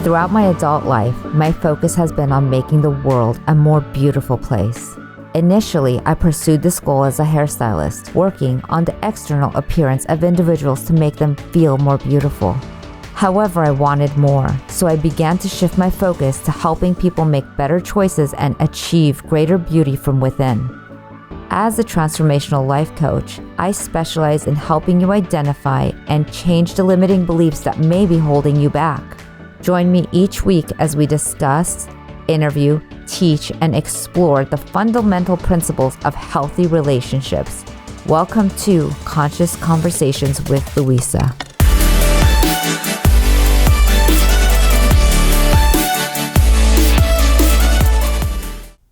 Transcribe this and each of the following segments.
Throughout my adult life, my focus has been on making the world a more beautiful place. Initially, I pursued this goal as a hairstylist, working on the external appearance of individuals to make them feel more beautiful. However, I wanted more, so I began to shift my focus to helping people make better choices and achieve greater beauty from within. As a transformational life coach, I specialize in helping you identify and change the limiting beliefs that may be holding you back. Join me each week as we discuss, interview, teach, and explore the fundamental principles of healthy relationships. Welcome to Conscious Conversations with Louisa.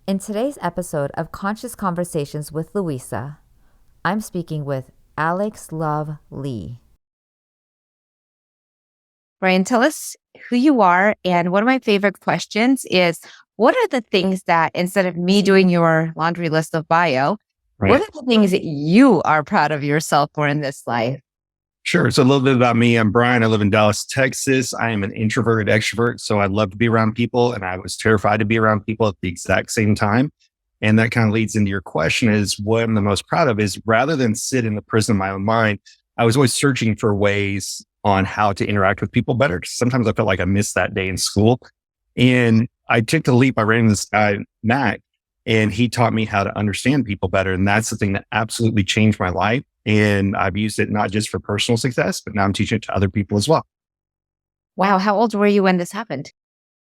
In today's episode of Conscious Conversations with Louisa, I'm speaking with Alex Love Lee. Brian, tell us who you are. And one of my favorite questions is, what are the things that, instead of me doing your laundry list of bio, what are the things that you are proud of yourself for in this life? Sure. So a little bit about me. I'm Brian. I live in Dallas, Texas. I am an introverted extrovert. So I love to be around people, and I was terrified to be around people at the exact same time. And that kind of leads into your question, is what I'm the most proud of is, rather than sit in the prison of my own mind, I was always searching for ways on how to interact with people better. Sometimes I felt like I missed that day in school. And I took the leap. I ran into this guy, Mac, and he taught me how to understand people better. And that's the thing that absolutely changed my life. And I've used it not just for personal success, but now I'm teaching it to other people as well. Wow. How old were you when this happened?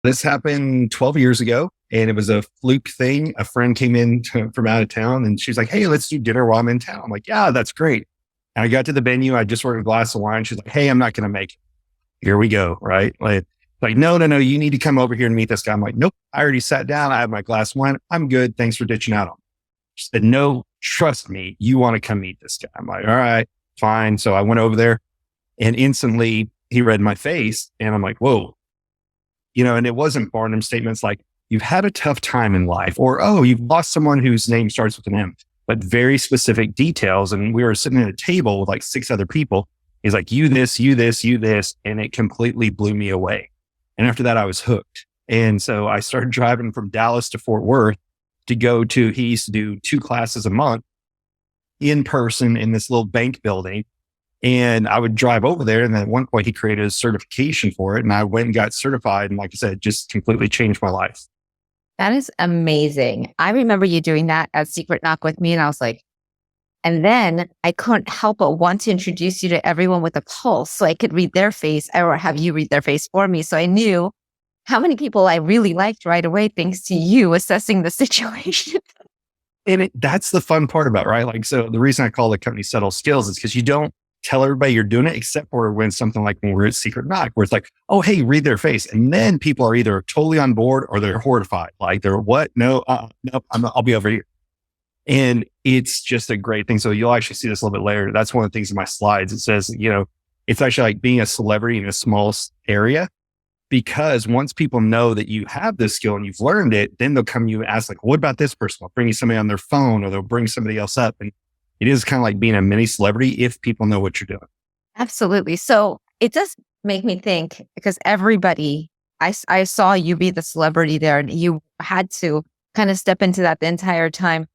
This happened 12 years ago, and it was a fluke thing. A friend came in from out of town, and she's like, "Hey, let's do dinner while I'm in town." I'm like, "Yeah, that's great." And I got to the venue. I just ordered a glass of wine. She's like, "Hey, I'm not going to make it." Here we go. Right. Like, no, you need to come over here and meet this guy. I'm like, "Nope, I already sat down. I have my glass of wine. I'm good. Thanks for ditching out on me." She said, "No, trust me. You want to come meet this guy." I'm like, "All right, fine." So I went over there, and instantly he read my face, and I'm like, whoa, and it wasn't Barnum statements like, "You've had a tough time in life," or, "Oh, you've lost someone whose name starts with an M," but very specific details. And we were sitting at a table with like 6 other people. He's like, "You this, you this, you this." And it completely blew me away. And after that, I was hooked. And so I started driving from Dallas to Fort Worth to go to, he used to do 2 classes a month in person in this little bank building. And I would drive over there. And then at one point he created a certification for it. And I went and got certified. And like I said, just completely changed my life. That is amazing. I remember you doing that at Secret Knock with me. And I was like, and then I couldn't help but want to introduce you to everyone with a pulse so I could read their face, or have you read their face for me. So I knew how many people I really liked right away, thanks to you assessing the situation. And that's the fun part about it, right? Like, so the reason I call the company SubtleSkills is because you don't tell everybody you're doing it, except for when something like when we're at Secret Knock, where it's like, "Oh, hey, read their face." And then people are either totally on board or they're horrified. Like, they're, "What? No, nope, I'll be over here." And it's just a great thing. So you'll actually see this a little bit later. That's one of the things in my slides. It says, it's actually like being a celebrity in a small area, because once people know that you have this skill and you've learned it, then they'll come to you and ask, like, "What about this person?" They'll bring you somebody on their phone, or they'll bring somebody else up. And it is kind of like being a mini celebrity if people know what you're doing. Absolutely. So it does make me think, because everybody, I saw you be the celebrity there, and you had to kind of step into that the entire time.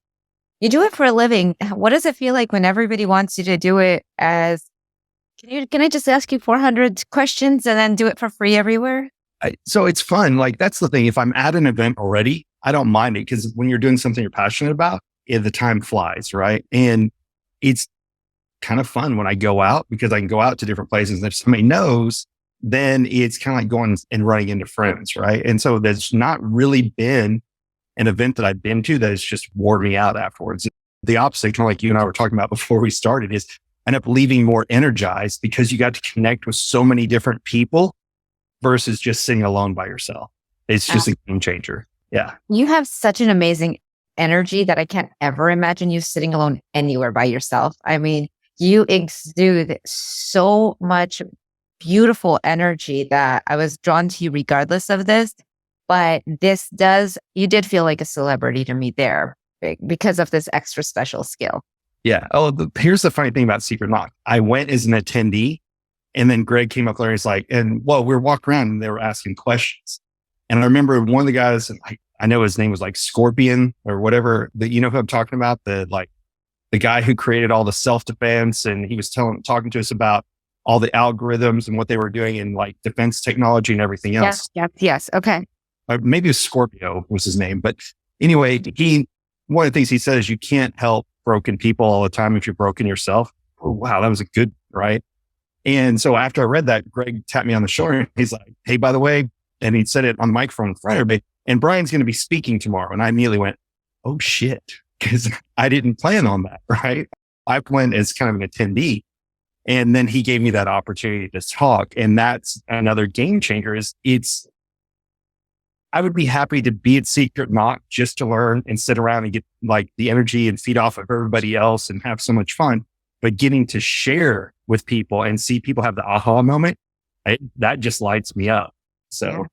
You do it for a living. What does it feel like when everybody wants you to do it as, can I just ask you 400 questions and then do it for free everywhere? So it's fun. Like, that's the thing. If I'm at an event already, I don't mind it, because when you're doing something you're passionate about, the time flies, right? And it's kind of fun when I go out, because I can go out to different places. And if somebody knows, then it's kind of like going and running into friends, right? And so there's not really been an event that I've been to that has just wore me out afterwards. The opposite, kind of like you and I were talking about before we started, is I end up leaving more energized, because you got to connect with so many different people versus just sitting alone by yourself. It's just a game changer. Yeah. You have such an amazing energy that I can't ever imagine you sitting alone anywhere by yourself. I mean, you exude so much beautiful energy that I was drawn to you regardless of this. But you did feel like a celebrity to me there because of this extra special skill. Yeah. Oh, here's the funny thing about Secret Knock. I went as an attendee, And then Greg came up there and he's like, and well, we were walking around and they were asking questions. And I remember one of the guys, I know his name was like Scorpion or whatever, that you know who I'm talking about, the guy who created all the self-defense, and he was talking to us about all the algorithms and what they were doing in like defense technology and everything else. Yes. Okay. Maybe it was Scorpio was his name. But anyway, one of the things he said is you can't help broken people all the time if you're broken yourself. Oh, wow. That was a good, right? And so after I read that, Greg tapped me on the shoulder and he's like, hey, by the way, and he said it on the microphone in front of everybody, and Brian's going to be speaking tomorrow. And I immediately went, oh shit, because I didn't plan on that, right? I went as kind of an attendee. And then he gave me that opportunity to talk. And that's another game changer I would be happy to be at Secret Knock just to learn and sit around and get like the energy and feed off of everybody else and have so much fun. But getting to share with people and see people have the aha moment, that just lights me up. So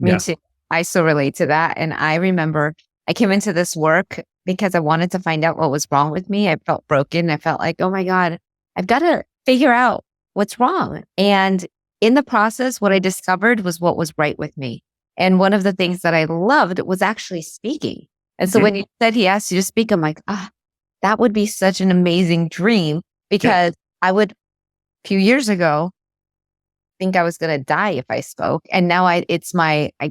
Me too. I so relate to that. And I remember I came into this work because I wanted to find out what was wrong with me. I felt broken. I felt like, oh my God, I've got to figure out what's wrong. And in the process, what I discovered was what was right with me. And one of the things that I loved was actually speaking. And so when you said he asked you to speak, I'm like, that would be such an amazing dream, because a few years ago, think I was going to die if I spoke. And now I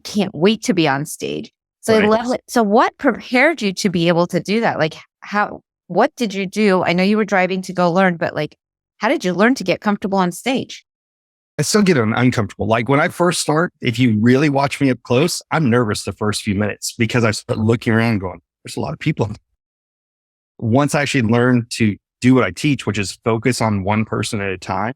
can't wait to be on stage. So I love it. So what prepared you to be able to do that? Like what did you do? I know you were driving to go learn, but like, how did you learn to get comfortable on stage? I still get uncomfortable. Like when I first start, if you really watch me up close, I'm nervous the first few minutes because I start looking around going, there's a lot of people. Once I actually learn to do what I teach, which is focus on one person at a time,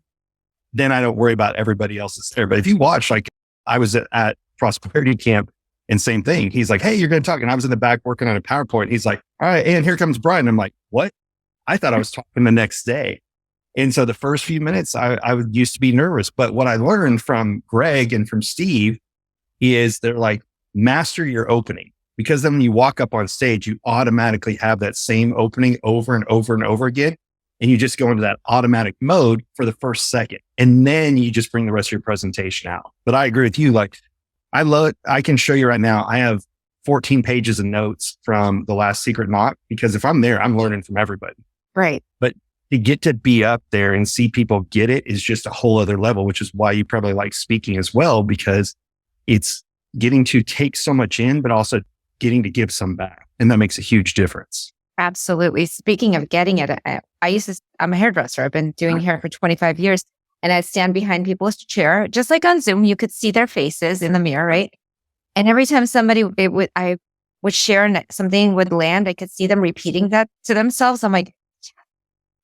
then I don't worry about everybody else that's there. But if you watch, like I was at Prosperity Camp and same thing. He's like, hey, you're going to talk. And I was in the back working on a PowerPoint. He's like, all right, and here comes Brian. I'm like, what? I thought I was talking the next day. And so the first few minutes, I used to be nervous. But what I learned from Greg and from Steve is they're like, master your opening. Because then when you walk up on stage, you automatically have that same opening over and over and over again. And you just go into that automatic mode for the first second. And then you just bring the rest of your presentation out. But I agree with you. Like, I love it. I can show you right now. I have 14 pages of notes from the last Secret Knock, because if I'm there, I'm learning from everybody. Right. But to get to be up there and see people get it is just a whole other level, which is why you probably like speaking as well, because it's getting to take so much in, but also getting to give some back. And that makes a huge difference. Absolutely. Speaking of getting it, I'm a hairdresser. I've been doing hair for 25 years, and I'd stand behind people's chair, just like on Zoom, you could see their faces in the mirror, right? And every time I would share and something would land, I could see them repeating that to themselves. I'm like,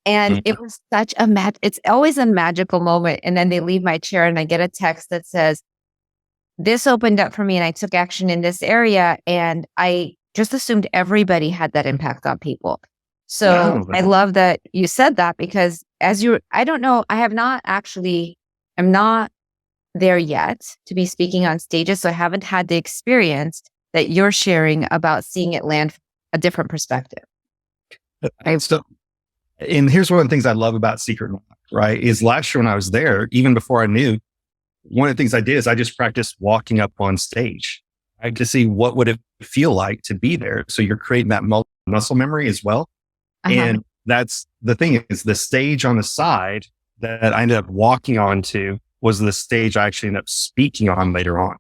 and it was it's always a magical moment. And then they leave my chair and I get a text that says, this opened up for me and I took action in this area. And I just assumed everybody had that impact on people. So I love that you said that, because I don't know, I'm not there yet to be speaking on stages. So I haven't had the experience that you're sharing about seeing it land a different perspective. And here's one of the things I love about Secret Knock, right? Is last year when I was there, even before I knew, one of the things I did is I just practiced walking up on stage, right? To see what would it feel like to be there. So you're creating that muscle memory as well. And that's the thing, is the stage on the side that I ended up walking onto was the stage I actually ended up speaking on later on.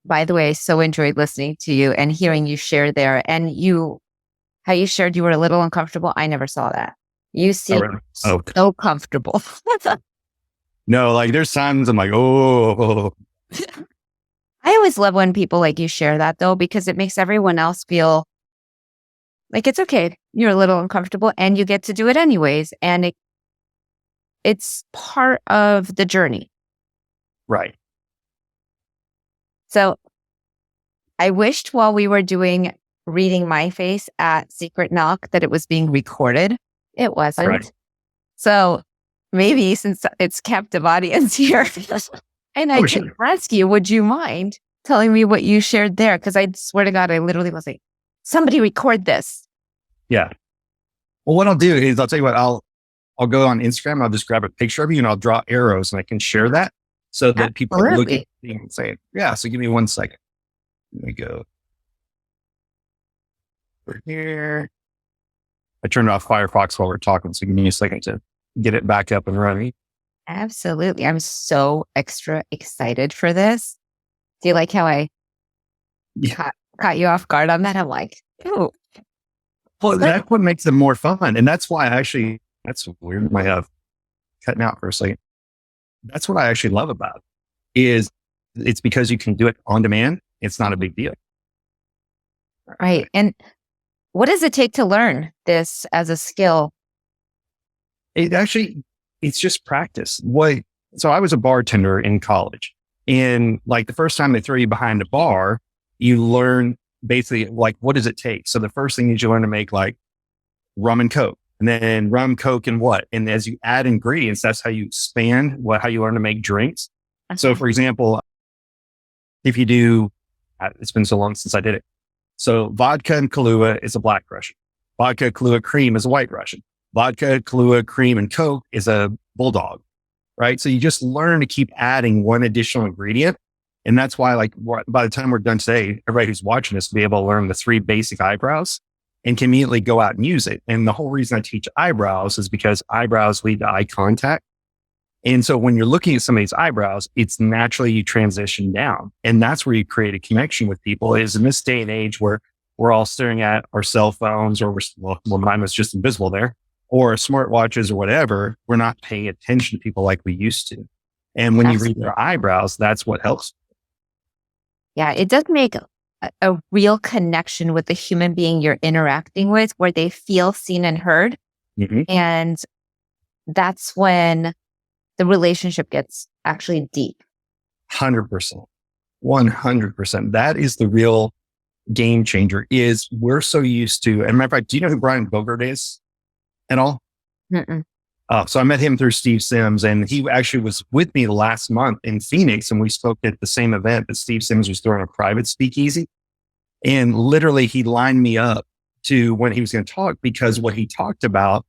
By the way, I so enjoyed listening to you and hearing you share there. And how you shared you were a little uncomfortable. I never saw that. You seem so comfortable. No, like there's times I'm like, oh. I always love when people like you share that though, because it makes everyone else feel like it's okay. You're a little uncomfortable and you get to do it anyways. And it's part of the journey. Right. So I wished while we were reading my face at Secret Knock that it was being recorded. It wasn't. Right. So maybe since it's captive audience here, and I can ask you, would you mind telling me what you shared there? Because I swear to God, I literally was like, somebody record this. Yeah. Well, what I'll do is I'll tell you what, I'll go on Instagram, I'll just grab a picture of you and I'll draw arrows and I can share that so that people are looking at me and saying, yeah, so give me 1 second. Let me go over here. I turned off Firefox while we're talking, so give me a second to get it back up and running. Absolutely. I'm so extra excited for this. Do you like how I caught you off guard on that? I'm like, oh. Well, that's what makes them more fun. And that's why that's weird. My cutting out for a second. That's what I actually love about it, is it's because you can do it on demand. It's not a big deal. Right. And what does it take to learn this as a skill? It's just practice. So I was a bartender in college, and like the first time they throw you behind a bar, you learn basically like, what does it take? So the first thing is you learn to make like rum and Coke, and then rum, Coke, and what? And as you add ingredients, that's how you expand how you learn to make drinks. Okay. So for example, if you do, it's been so long since I did it. So vodka and Kahlua is a Black Russian. Vodka, Kahlua, cream is a White Russian. Vodka, Kahlua, cream, and Coke is a Bulldog, right? So you just learn to keep adding one additional ingredient. And that's why, like, by the time we're done today, everybody who's watching this will be able to learn the 3 basic eyebrows and can immediately go out and use it. And the whole reason I teach eyebrows is because eyebrows lead to eye contact. And so when you're looking at somebody's eyebrows, it's naturally you transition down. And that's where you create a connection with people, is in this day and age where we're all staring at our cell phones, or mine was just invisible there, or smartwatches or whatever. We're not paying attention to people like we used to. And when you read their eyebrows, that's what helps. Yeah, it does make a real connection with the human being you're interacting with, where they feel seen and heard. Mm-hmm. And that's when the relationship gets actually deep. 100%. 100%. That is the real game changer. Is we're so used to, and matter of fact, do you know who Brian Bogart is at all? Mm-mm. So I met him through Steve Sims, and he actually was with me last month in Phoenix, and we spoke at the same event that Steve Sims was throwing a private speakeasy. And literally he lined me up to when he was going to talk, because what he talked about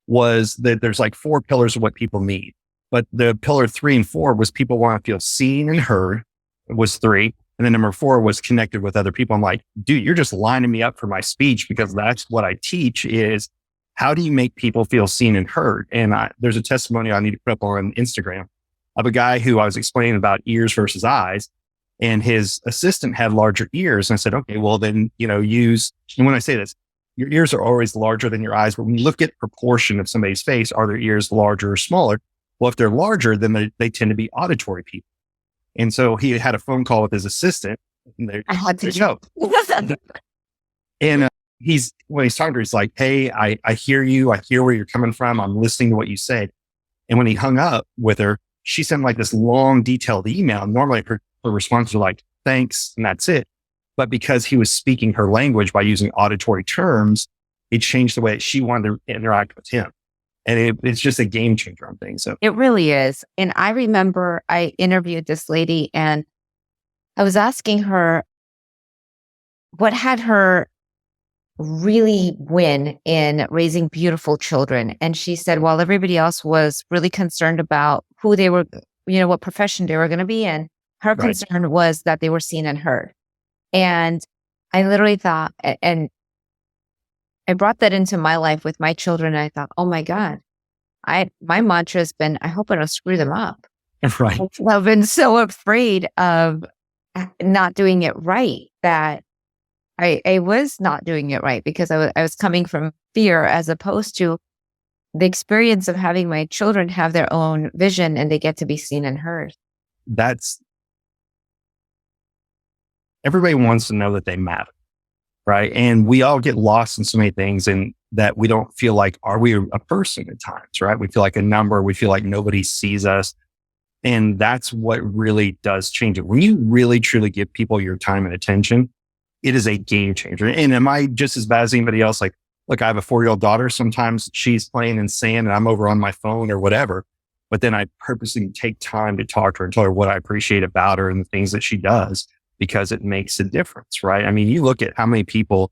was that there's like 4 pillars of what people need. But the pillar 3 and 4 was people want to feel seen and heard, was 3. And then number 4 was connected with other people. I'm like, dude, you're just lining me up for my speech, because that's what I teach, is how do you make people feel seen and heard? And there's a testimonial I need to put up on Instagram of a guy who I was explaining about ears versus eyes, and his assistant had larger ears. And I said, okay, well then, use, and when I say this, your ears are always larger than your eyes. But when you look at proportion of somebody's face, are their ears larger or smaller? Well, if they're larger, then they tend to be auditory people. And so he had a phone call with his assistant. And I had to go. And when he's talking to her, he's like, hey, I hear you. I hear where you're coming from. I'm listening to what you said. And when he hung up with her, she sent like this long, detailed email. Normally her responses are like, thanks, and that's it. But because he was speaking her language by using auditory terms, it changed the way that she wanted to interact with him. And it's just a game changer on things. So it really is. And I remember I interviewed this lady, and I was asking her what had her really win in raising beautiful children. And she said, while everybody else was really concerned about who they were, what profession they were going to be in, her concern was that they were seen and heard. And I literally thought, and I brought that into my life with my children. And I thought, oh my God, my mantra has been, I hope I don't screw them up. Right. I've been so afraid of not doing it right that I was not doing it right, because I was coming from fear, as opposed to the experience of having my children have their own vision and they get to be seen and heard. Everybody wants to know that they matter. Right. And we all get lost in so many things, and that we don't feel like, are we a person at times? Right. We feel like a number. We feel like nobody sees us. And that's what really does change it. When you really, truly give people your time and attention, it is a game changer. And am I just as bad as anybody else? Like, look, I have a 4-year-old daughter. Sometimes she's playing in sand and I'm over on my phone or whatever. But then I purposely take time to talk to her and tell her what I appreciate about her and the things that she does, because it makes a difference, right? I mean, you look at how many people,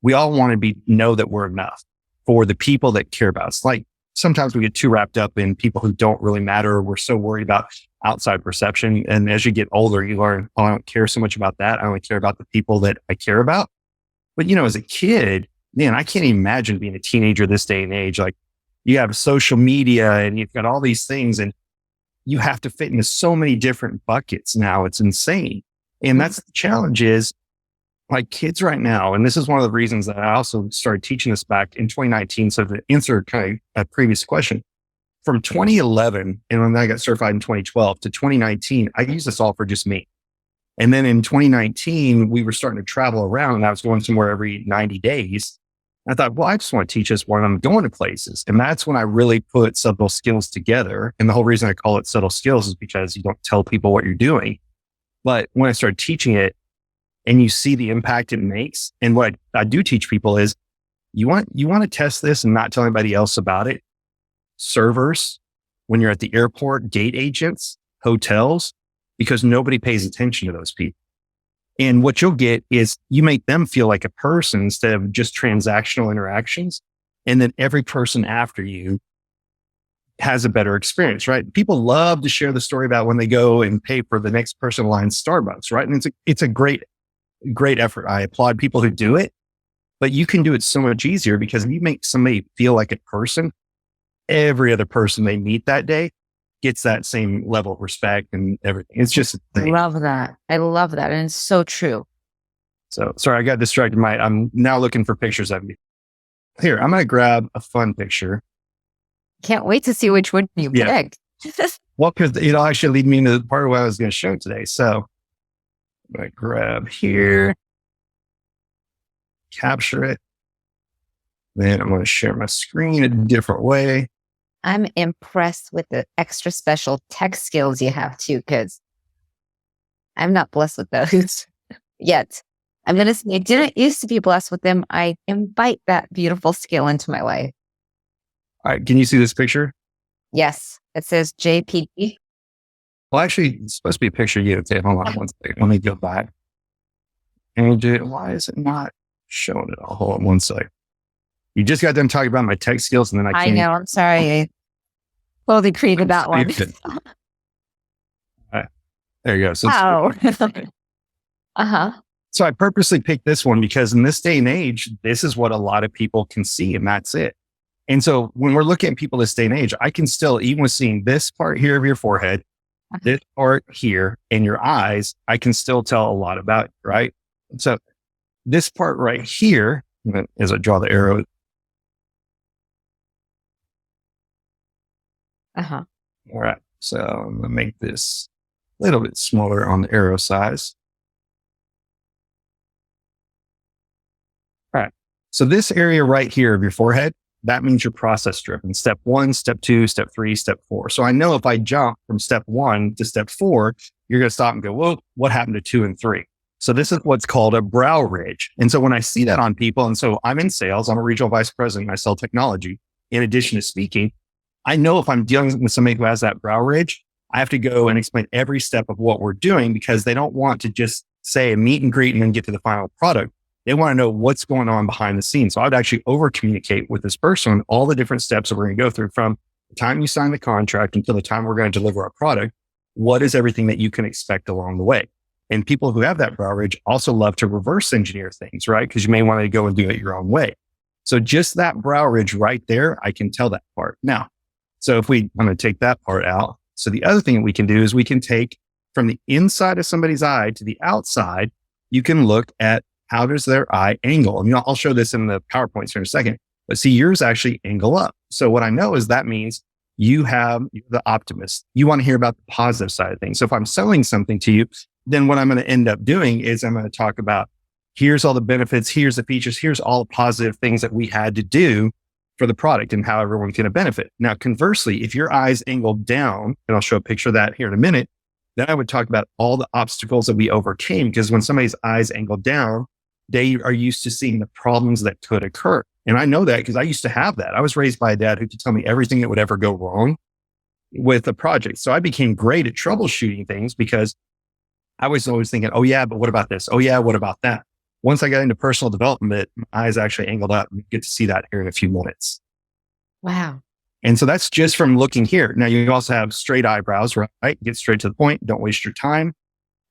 we all want to know that we're enough for the people that care about us. Like sometimes we get too wrapped up in people who don't really matter. We're so worried about outside perception. And as you get older, you learn, oh, I don't care so much about that. I only care about the people that I care about. But, as a kid, man, I can't even imagine being a teenager this day and age. Like, you have social media and you've got all these things and you have to fit into so many different buckets now. It's insane. And that's the challenge is, like, kids right now, and this is one of the reasons that I also started teaching this back in 2019. So to answer kind of a previous question, from 2011, and when I got certified in 2012 to 2019, I used this all for just me. And then in 2019, we were starting to travel around and I was going somewhere every 90 days. I thought, well, I just want to teach this when I'm going to places. And that's when I really put SubtleSkills together. And the whole reason I call it SubtleSkills is because you don't tell people what you're doing. But when I started teaching it, and you see the impact it makes. And what I do teach people is you want to test this and not tell anybody else about it. Servers, when you're at the airport, gate agents, hotels, because nobody pays attention to those people. And what you'll get is you make them feel like a person instead of just transactional interactions. And then every person after you has a better experience, right? People love to share the story about when they go and pay for the next person in line Starbucks, right? And it's a great effort. I applaud people who do it, but you can do it so much easier because if you make somebody feel like a person, every other person they meet that day gets that same level of respect and everything. It's just a thing. I love that. And it's so true. So sorry, I got distracted. I'm now looking for pictures of you. Here, I'm going to grab a fun picture. Can't wait to see which one you pick. Well, because it'll actually lead me into the part of what I was going to show today. So I'm going to grab here, capture it. Then I'm going to share my screen a different way. I'm impressed with the extra special tech skills you have too, because I'm not blessed with those yet. I'm going to say I didn't used to be blessed with them. I invite that beautiful skill into my life. All right. Can you see this picture? Yes. It says JPG. Well, actually, it's supposed to be a picture of you. Okay, hold on one second. Let me go back. And why is it not showing it all? Hold on one second. You just got done talking about my tech skills and then I can't. I know. I'm sorry. I totally created that one. All right. There you go. So wow. Uh-huh. So I purposely picked this one because in this day and age, this is what a lot of people can see and that's it. And so when we're looking at people this day and age, I can still, even with seeing this part here of your forehead, this part here and your eyes, I can still tell a lot about it, right? So this part right here, as I draw the arrow. Uh-huh. All right. So I'm going to make this a little bit smaller on the arrow size. All right. So this area right here of your forehead, that means you're process driven. Step 1, step 2, step 3, step 4. So I know if I jump from step 1 to step 4, you're going to stop and go, well, what happened to 2 and 3? So this is what's called a brow ridge. And so when I see that on people, and so I'm in sales, I'm a regional vice president, I sell technology. In addition to speaking, I know if I'm dealing with somebody who has that brow ridge, I have to go and explain every step of what we're doing because they don't want to just say a meet and greet and then get to the final product. They want to know what's going on behind the scenes. So I would actually over communicate with this person all the different steps that we're going to go through from the time you sign the contract until the time we're going to deliver our product. What is everything that you can expect along the way? And people who have that brow ridge also love to reverse engineer things, right? Because you may want to go and do it your own way. So just that brow ridge right there, I can tell that part. Now, so if we want to take that part out, so the other thing that we can do is we can take from the inside of somebody's eye to the outside, you can look at how does their eye angle? And I'll show this in the PowerPoints here in a second, but see yours actually angle up. So what I know is that means you're the optimist. You want to hear about the positive side of things. So if I'm selling something to you, then what I'm going to end up doing is I'm going to talk about here's all the benefits, here's the features, here's all the positive things that we had to do for the product and how everyone's going to benefit. Now, conversely, if your eyes angled down, and I'll show a picture of that here in a minute, then I would talk about all the obstacles that we overcame. Because when somebody's eyes angle down, they are used to seeing the problems that could occur. And I know that because I used to have that. I was raised by a dad who could tell me everything that would ever go wrong with a project. So I became great at troubleshooting things because I was always thinking, oh yeah, but what about this? Oh yeah, what about that? Once I got into personal development, my eyes actually angled up and you get to see that here in a few minutes. Wow. And so that's just from looking here. Now you also have straight eyebrows, right? Get straight to the point. Don't waste your time,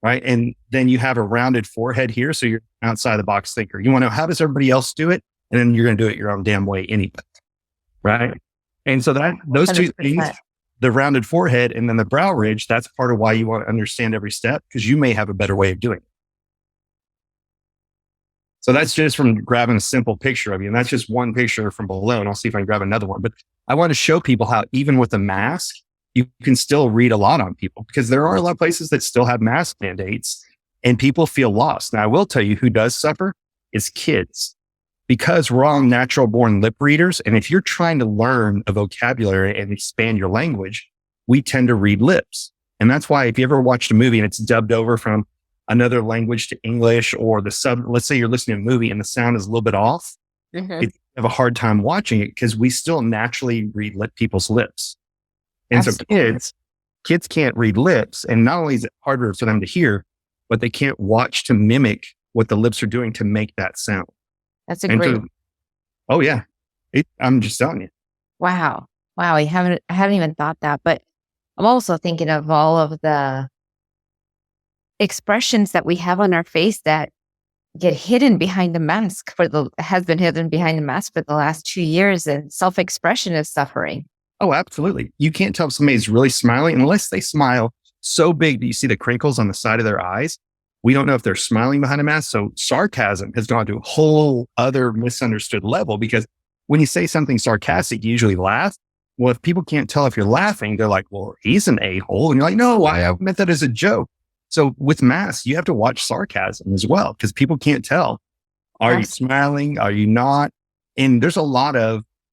right? And then you have a rounded forehead here. So you're outside the box thinker. You want to know, how does everybody else do it? And then you're going to do it your own damn way anyway, right? And so that those 2 things, the rounded forehead and then the brow ridge, that's part of why you want to understand every step, because you may have a better way of doing it. So that's just from grabbing a simple picture of you. And that's just one picture from below. And I'll see if I can grab another one. But I want to show people how even with a mask, you can still read a lot on people, because there are a lot of places that still have mask mandates and people feel lost. Now, I will tell you who does suffer is kids, because we're all natural born lip readers. And if you're trying to learn a vocabulary and expand your language, we tend to read lips. And that's why if you ever watched a movie and it's dubbed over from another language to English, or let's say you're listening to a movie and the sound is a little bit off, you have a hard time watching it, because we still naturally read people's lips. And Absolutely. so kids can't read lips. And not only is it harder for them to hear, but they can't watch to mimic what the lips are doing to make that sound. That's a great. Oh yeah. I'm just telling you. Wow. I haven't even thought that, but I'm also thinking of all of the expressions that we have on our face that get hidden behind the mask has been hidden behind the mask for the last 2 years, and self-expression is suffering. Oh, absolutely. You can't tell if somebody's really smiling unless they smile so big that you see the crinkles on the side of their eyes. We don't know if they're smiling behind a mask. So sarcasm has gone to a whole other misunderstood level, because when you say something sarcastic, you usually laugh. Well, if people can't tell if you're laughing, they're like, well, he's an a-hole. And you're like, no, I meant that as a joke. So with masks, you have to watch sarcasm as well, because people can't tell. Are you smiling? Are you not? And there's a lot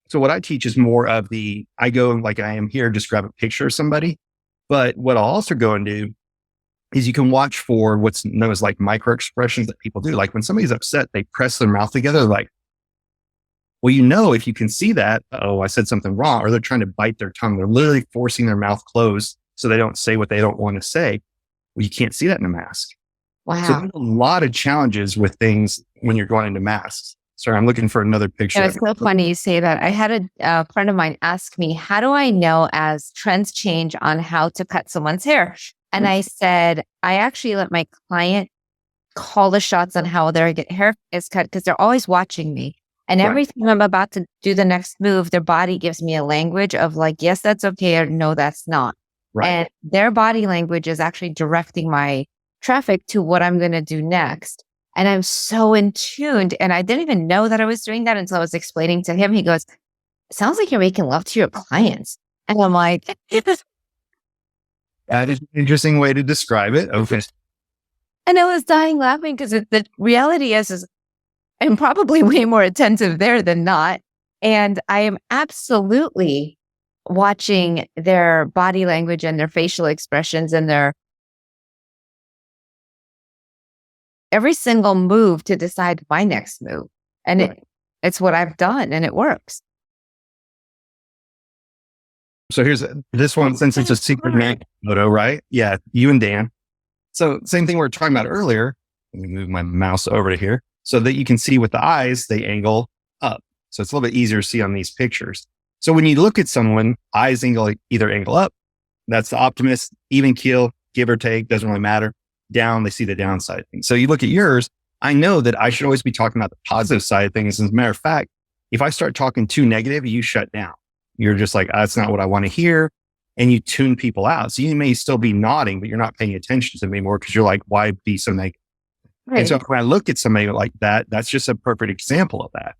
so what I teach is more of I go like I am here, just grab a picture of somebody. But what I'll also go and do is you can watch for what's known as like micro expressions that people do. Like when somebody's upset, they press their mouth together, like, well, if you can see that, I said something wrong, or they're trying to bite their tongue. They're literally forcing their mouth closed so they don't say what they don't want to say. Well, you can't see that in a mask. Wow. So there's a lot of challenges with things when you're going into masks. Sorry, I'm looking for another picture. It's so funny you say that. I had a friend of mine ask me, how do I know as trends change on how to cut someone's hair? And I said, I actually let my client call the shots on how their hair is cut, because they're always watching me. And every time I'm about to do the next move, their body gives me a language of like, yes, that's okay, or no, that's not. Right. And their body language is actually directing my traffic to what I'm going to do next. And I'm so in tuned. And I didn't even know that I was doing that until I was explaining to him. He goes, it sounds like you're making love to your clients. And I'm like, that is an interesting way to describe it. Okay. And I was dying laughing, because the reality is I'm probably way more attentive there than not. And I am absolutely watching their body language and their facial expressions and their every single move to decide my next move. And it's what I've done, and it works. So here's this one, since it's a secret photo, right? Yeah, you and Dan. So same thing we were talking about earlier. Let me move my mouse over to here so that you can see with the eyes, they angle up. So it's a little bit easier to see on these pictures. So when you look at someone, eyes either angle up, that's the optimist, even keel, give or take, doesn't really matter. Down, they see the downside of things. So you look at yours, I know that I should always be talking about the positive side of things. As a matter of fact, if I start talking too negative, you shut down. You're just like, that's not what I want to hear. And you tune people out. So you may still be nodding, but you're not paying attention to them anymore, because you're like, why be so negative? Right. And so when I look at somebody like that, that's just a perfect example of that.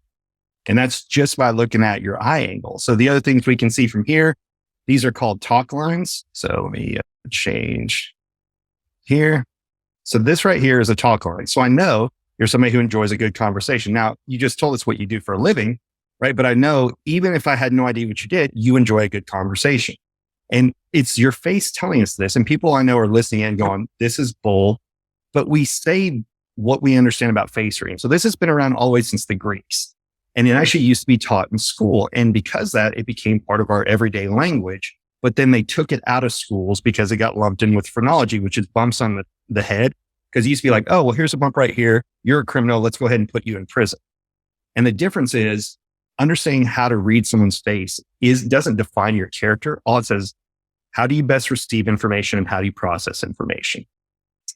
And that's just by looking at your eye angle. So the other things we can see from here, these are called talk lines. So let me change here. So this right here is a talk line. So I know you're somebody who enjoys a good conversation. Now, you just told us what you do for a living, right? But I know even if I had no idea what you did, you enjoy a good conversation. And it's your face telling us this. And people I know are listening and going, this is bull. But we say what we understand about face reading. So this has been around always since the Greeks. And it actually used to be taught in school. And because that, it became part of our everyday language. But then they took it out of schools because it got lumped in with phrenology, which is bumps on the head. Because it used to be like, oh, well, here's a bump right here. You're a criminal. Let's go ahead and put you in prison. And the difference is understanding how to read someone's face doesn't define your character. All it says, how do you best receive information and how do you process information?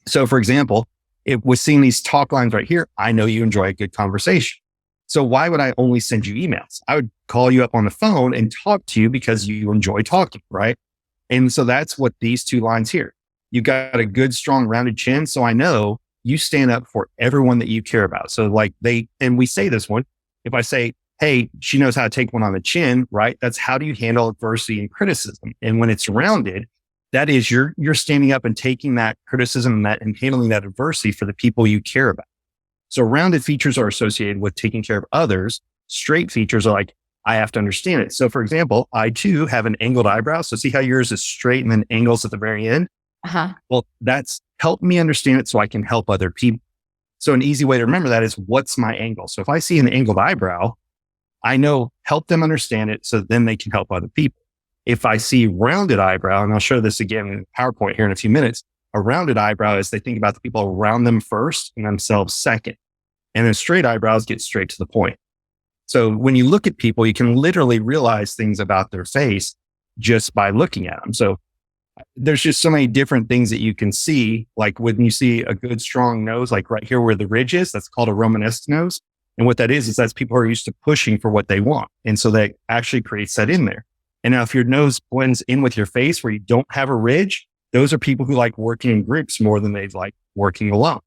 So for example, if we're seeing these talk lines right here, I know you enjoy a good conversation. So why would I only send you emails? I would call you up on the phone and talk to you because you enjoy talking, right? And so that's what these two lines here. You got a good, strong, rounded chin. So I know you stand up for everyone that you care about. So and we say this one, if I say, hey, she knows how to take one on the chin, right? That's how do you handle adversity and criticism? And when it's rounded, that is you're standing up and taking that criticism and handling that adversity for the people you care about. So rounded features are associated with taking care of others. Straight features are like, I have to understand it. So for example, I too have an angled eyebrow. So see how yours is straight and then angles at the very end? Uh-huh. Well, that's helped me understand it so I can help other people. So an easy way to remember that is what's my angle? So if I see an angled eyebrow, I know help them understand it so then they can help other people. If I see rounded eyebrow, and I'll show this again in PowerPoint here in a few minutes, a rounded eyebrow is they think about the people around them first and themselves second. And then straight eyebrows get straight to the point. So when you look at people, you can literally realize things about their face just by looking at them. So there's just so many different things that you can see. Like when you see a good, strong nose, like right here where the ridge is, that's called a Romanesque nose. And what that is that's people who are used to pushing for what they want. And so that actually creates that in there. And now if your nose blends in with your face where you don't have a ridge, those are people who like working in groups more than they like working alone.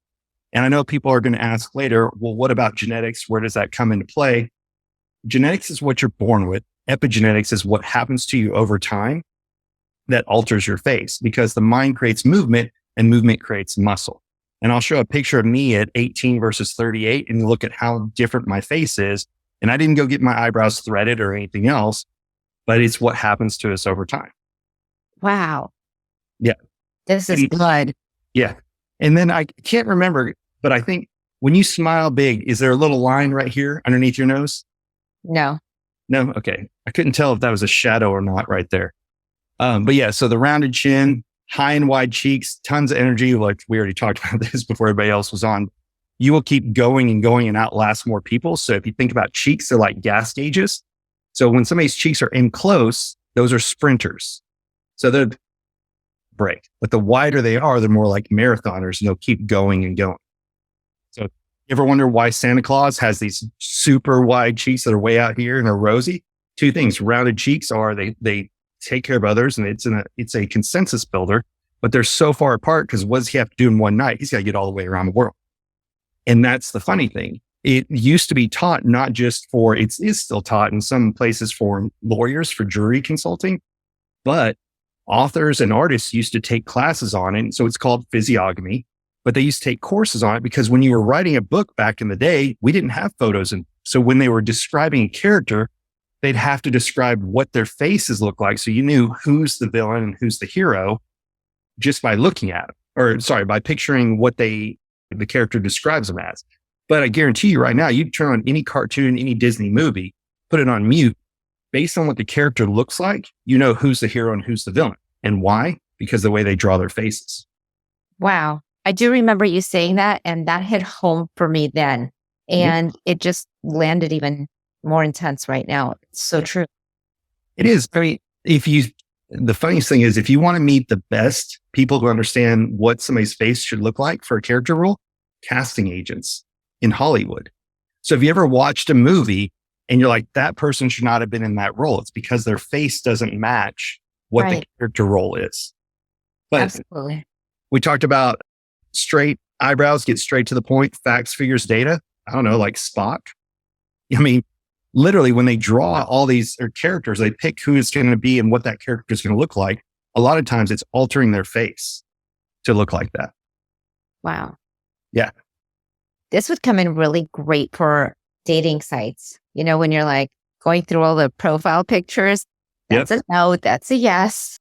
And I know people are going to ask later, well, what about genetics? Where does that come into play? Genetics is what you're born with. Epigenetics is what happens to you over time that alters your face because the mind creates movement and movement creates muscle. And I'll show a picture of me at 18 versus 38 and look at how different my face is. And I didn't go get my eyebrows threaded or anything else, but it's what happens to us over time. Wow. Yeah. This is good. Yeah. And then I can't remember, but I think when you smile big, is there a little line right here underneath your nose? No. No. Okay. I couldn't tell if that was a shadow or not right there. But yeah, so the rounded chin, high and wide cheeks, tons of energy. Like we already talked about this before everybody else was on. You will keep going and outlast more people. So if you think about cheeks, they're like gas gauges. So when somebody's cheeks are in close, those are sprinters. So they're break. But the wider they are, they're more like marathoners and they'll keep going and going. So you ever wonder why Santa Claus has these super wide cheeks that are way out here and are rosy? Two things. Rounded cheeks are they take care of others and it's a consensus builder, but they're so far apart because what does he have to do in one night? He's got to get all the way around the world. And that's the funny thing. It used to be taught not just for, it is still taught in some places for lawyers, for jury consulting, but authors and artists used to take classes on it. So it's called physiognomy, but they used to take courses on it because when you were writing a book back in the day, we didn't have photos. And so when they were describing a character, they'd have to describe what their faces look like. So you knew who's the villain and who's the hero just by looking at them, by picturing what the character describes them as. But I guarantee you right now, you turn on any cartoon, any Disney movie, put it on mute, based on what the character looks like, you know who's the hero and who's the villain. And why? Because the way they draw their faces. Wow. I do remember you saying that, and that hit home for me then. And it just landed even more intense right now. It's so true. It is. I mean, the funniest thing is if you want to meet the best people who understand what somebody's face should look like for a character role, casting agents in Hollywood. So if you ever watched a movie and you're like, that person should not have been in that role, it's because their face doesn't match what the character role is. But absolutely. We talked about straight eyebrows, get straight to the point, facts, figures, data. I don't know, like Spock. I mean, literally when they draw all these characters, they pick who it's going to be and what that character is going to look like. A lot of times it's altering their face to look like that. Wow. Yeah. This would come in really great for dating sites. You know, when you're like going through all the profile pictures, that's a no, that's a yes.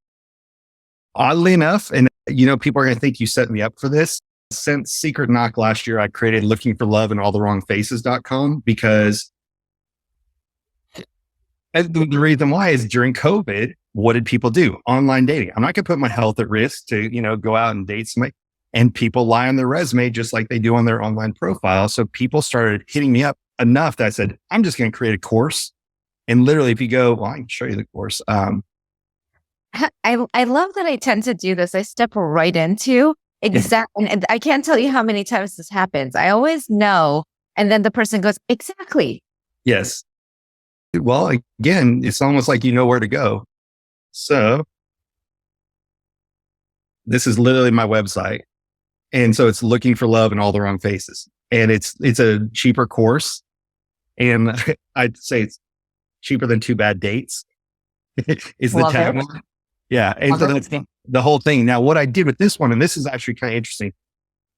Oddly enough, and people are going to think you set me up for this. Since Secret Knock last year, I created looking for love in all the wrong faces.com because the reason why is during COVID, what did people do? Online dating. I'm not going to put my health at risk to, go out and date somebody. And people lie on their resume just like they do on their online profile. So people started hitting me up enough that I said, I'm just going to create a course And literally, if you go, well, I can show you the course. I love that I tend to do this. I step right into exactly, and I can't tell you how many times this happens. I always know. And then the person goes, exactly. Yes. Well, again, it's almost like you know where to go. So this is literally my website. And so it's looking for love in all the wrong faces. And it's a cheaper course. And I'd say it's cheaper than 2 bad dates is the tagline. Yeah. And so that's the whole thing. Now, what I did with this one, and this is actually kind of interesting.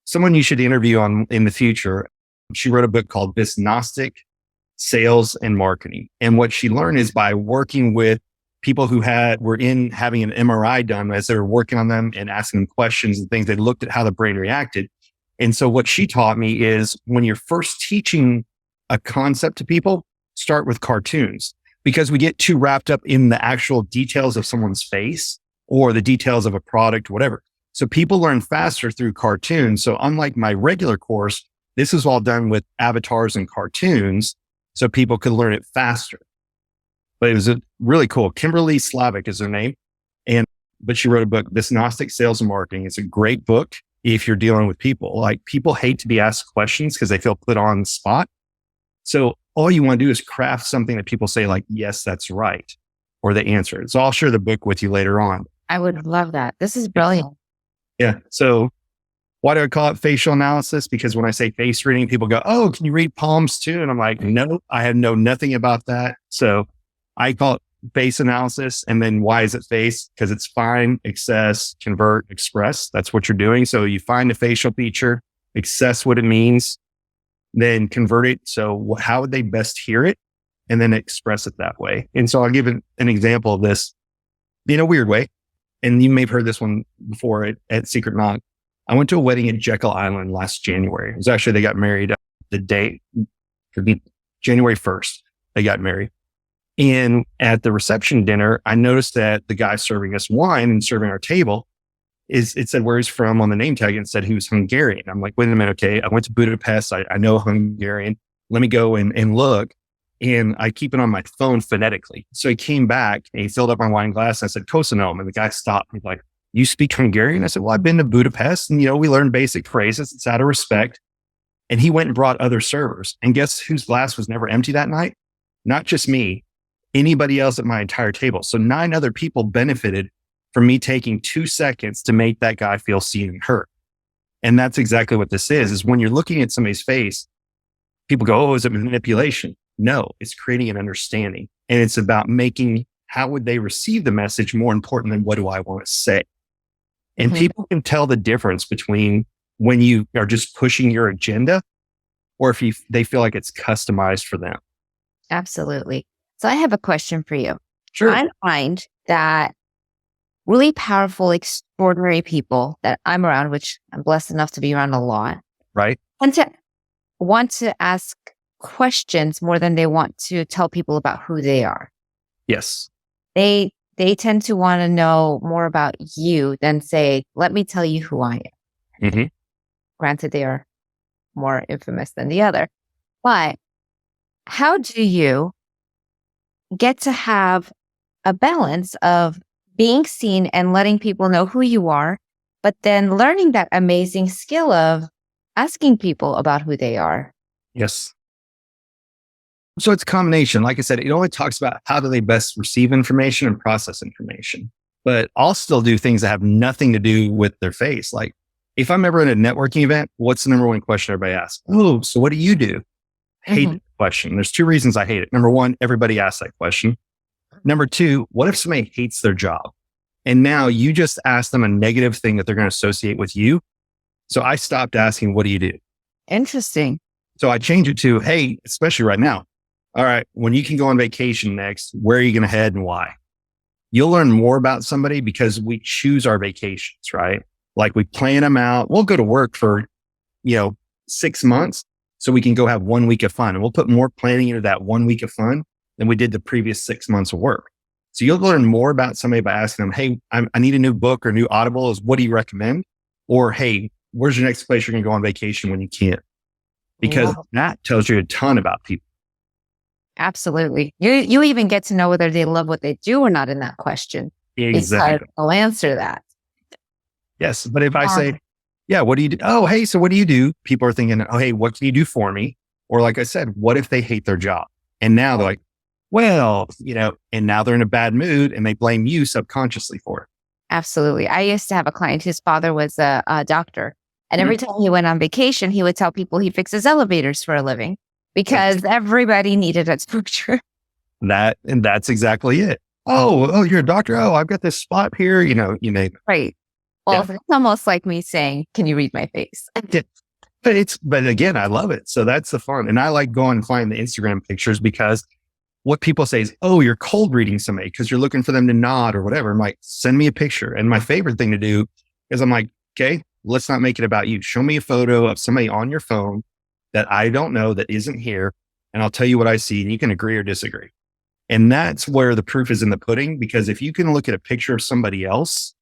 Someone you should interview on in the future. She wrote a book called Gnostic Sales and Marketing. And what she learned is by working with people who were having an MRI done as they were working on them and asking them questions and things, they looked at how the brain reacted. And so what she taught me is when you're first teaching a concept to people, start with cartoons, because we get too wrapped up in the actual details of someone's face or the details of a product, whatever. So people learn faster through cartoons. So unlike my regular course, this is all done with avatars and cartoons so people could learn it faster. But it was really cool. Kimberly Slavic is her name. But she wrote a book, This Gnostic Sales and Marketing. It's a great book if you're dealing with people. Like, people hate to be asked questions because they feel put on the spot. So all you want to do is craft something that people say like, yes, that's right, or they answer it. So I'll share the book with you later on. I would love that. This is brilliant. Yeah. So why do I call it facial analysis? Because when I say face reading, people go, oh, can you read palms too? And I'm like, no, I know nothing about that. So I call it face analysis. And then why is it face? Because it's find, access, convert, express. That's what you're doing. So you find a facial feature, access what it means, then convert it. So how would they best hear it? And then express it that way. And so I'll give an example of this in a weird way. And you may have heard this one before at Secret Knock. I went to a wedding at Jekyll Island last January. It was actually, they got married the day, could be January 1st, they got married. And at the reception dinner, I noticed that the guy serving us wine and serving our table, it said where he's from on the name tag, and said he was Hungarian. I'm like, wait a minute. Okay. I went to Budapest. I know Hungarian. Let me go and look. And I keep it on my phone phonetically. So he came back and he filled up my wine glass. And I said, Kosanom. And the guy stopped. He's like, you speak Hungarian? I said, well, I've been to Budapest, and, we learned basic phrases. It's out of respect. And he went and brought other servers. And guess whose glass was never empty that night? Not just me, anybody else at my entire table. So 9 other people benefited from me taking 2 seconds to make that guy feel seen and heard. And that's exactly what this is when you're looking at somebody's face, people go, oh, is it manipulation? No, it's creating an understanding. And it's about making, how would they receive the message more important than what do I want to say? And people can tell the difference between when you are just pushing your agenda or if they feel like it's customized for them. Absolutely. So I have a question for you. Sure. I find that really powerful, extraordinary people that I'm around, which I'm blessed enough to be around a lot, right? and to want to ask questions more than they want to tell people about who they are. Yes. They tend to want to know more about you than say, let me tell you who I am. Mm-hmm. Granted, they are more infamous than the other. But how do you get to have a balance of being seen and letting people know who you are, but then learning that amazing skill of asking people about who they are? Yes. So it's a combination. Like I said, it only talks about how do they best receive information and process information. But I'll still do things that have nothing to do with their face. Like if I'm ever in a networking event, what's the number one question everybody asks? Oh, so what do you do? Hate the question. There's 2 reasons I hate it. Number 1, everybody asks that question. Number 2, what if somebody hates their job? And now you just ask them a negative thing that they're going to associate with you. So I stopped asking, what do you do? Interesting. So I change it to, hey, especially right now. All right, when you can go on vacation next, where are you going to head and why? You'll learn more about somebody because we choose our vacations, right? Like we plan them out. We'll go to work for, 6 months so we can go have 1 week of fun. And we'll put more planning into that 1 week of fun than we did the previous 6 months of work. So you'll learn more about somebody by asking them, hey, I need a new book or new Audible. What do you recommend? Or, hey, where's your next place you're going to go on vacation when you can't? Because that tells you a ton about people. Absolutely. You even get to know whether they love what they do or not in that question. Exactly. I'll answer that. Yes. But if I say, yeah, what do you do? Oh, hey, so what do you do? People are thinking, oh, hey, what can you do for me? Or like I said, what if they hate their job? And now they're like, well, and now they're in a bad mood and they blame you subconsciously for it. Absolutely. I used to have a client whose father was a doctor. And every time he went on vacation, he would tell people he fixes elevators for a living because everybody needed exposure. And that's exactly it. Oh, you're a doctor. Oh, I've got this spot here. You name it. Right. Well, it's almost like me saying, can you read my face? Yeah. But again, I love it. So that's the fun. And I like going and finding the Instagram pictures because what people say is, oh, you're cold reading somebody because you're looking for them to nod or whatever. I'm like, send me a picture. And my favorite thing to do is I'm like, okay, let's not make it about you. Show me a photo of somebody on your phone that I don't know that isn't here. And I'll tell you what I see and you can agree or disagree. And that's where the proof is in the pudding, because if you can look at a picture of somebody else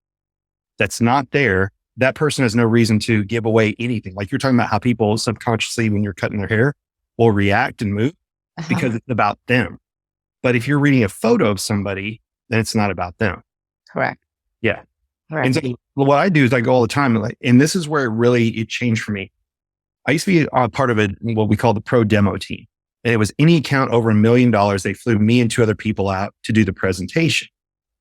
that's not there, that person has no reason to give away anything. Like you're talking about how people subconsciously, when you're cutting their hair, will react and move because it's about them. But if you're reading a photo of somebody, then it's not about them. Correct. Yeah. Correct. And so what I do is I go all the time, and this is where it changed for me. I used to be a part of what we call the pro demo team. And it was any account over $1 million. They flew me and two other people out to do the presentation.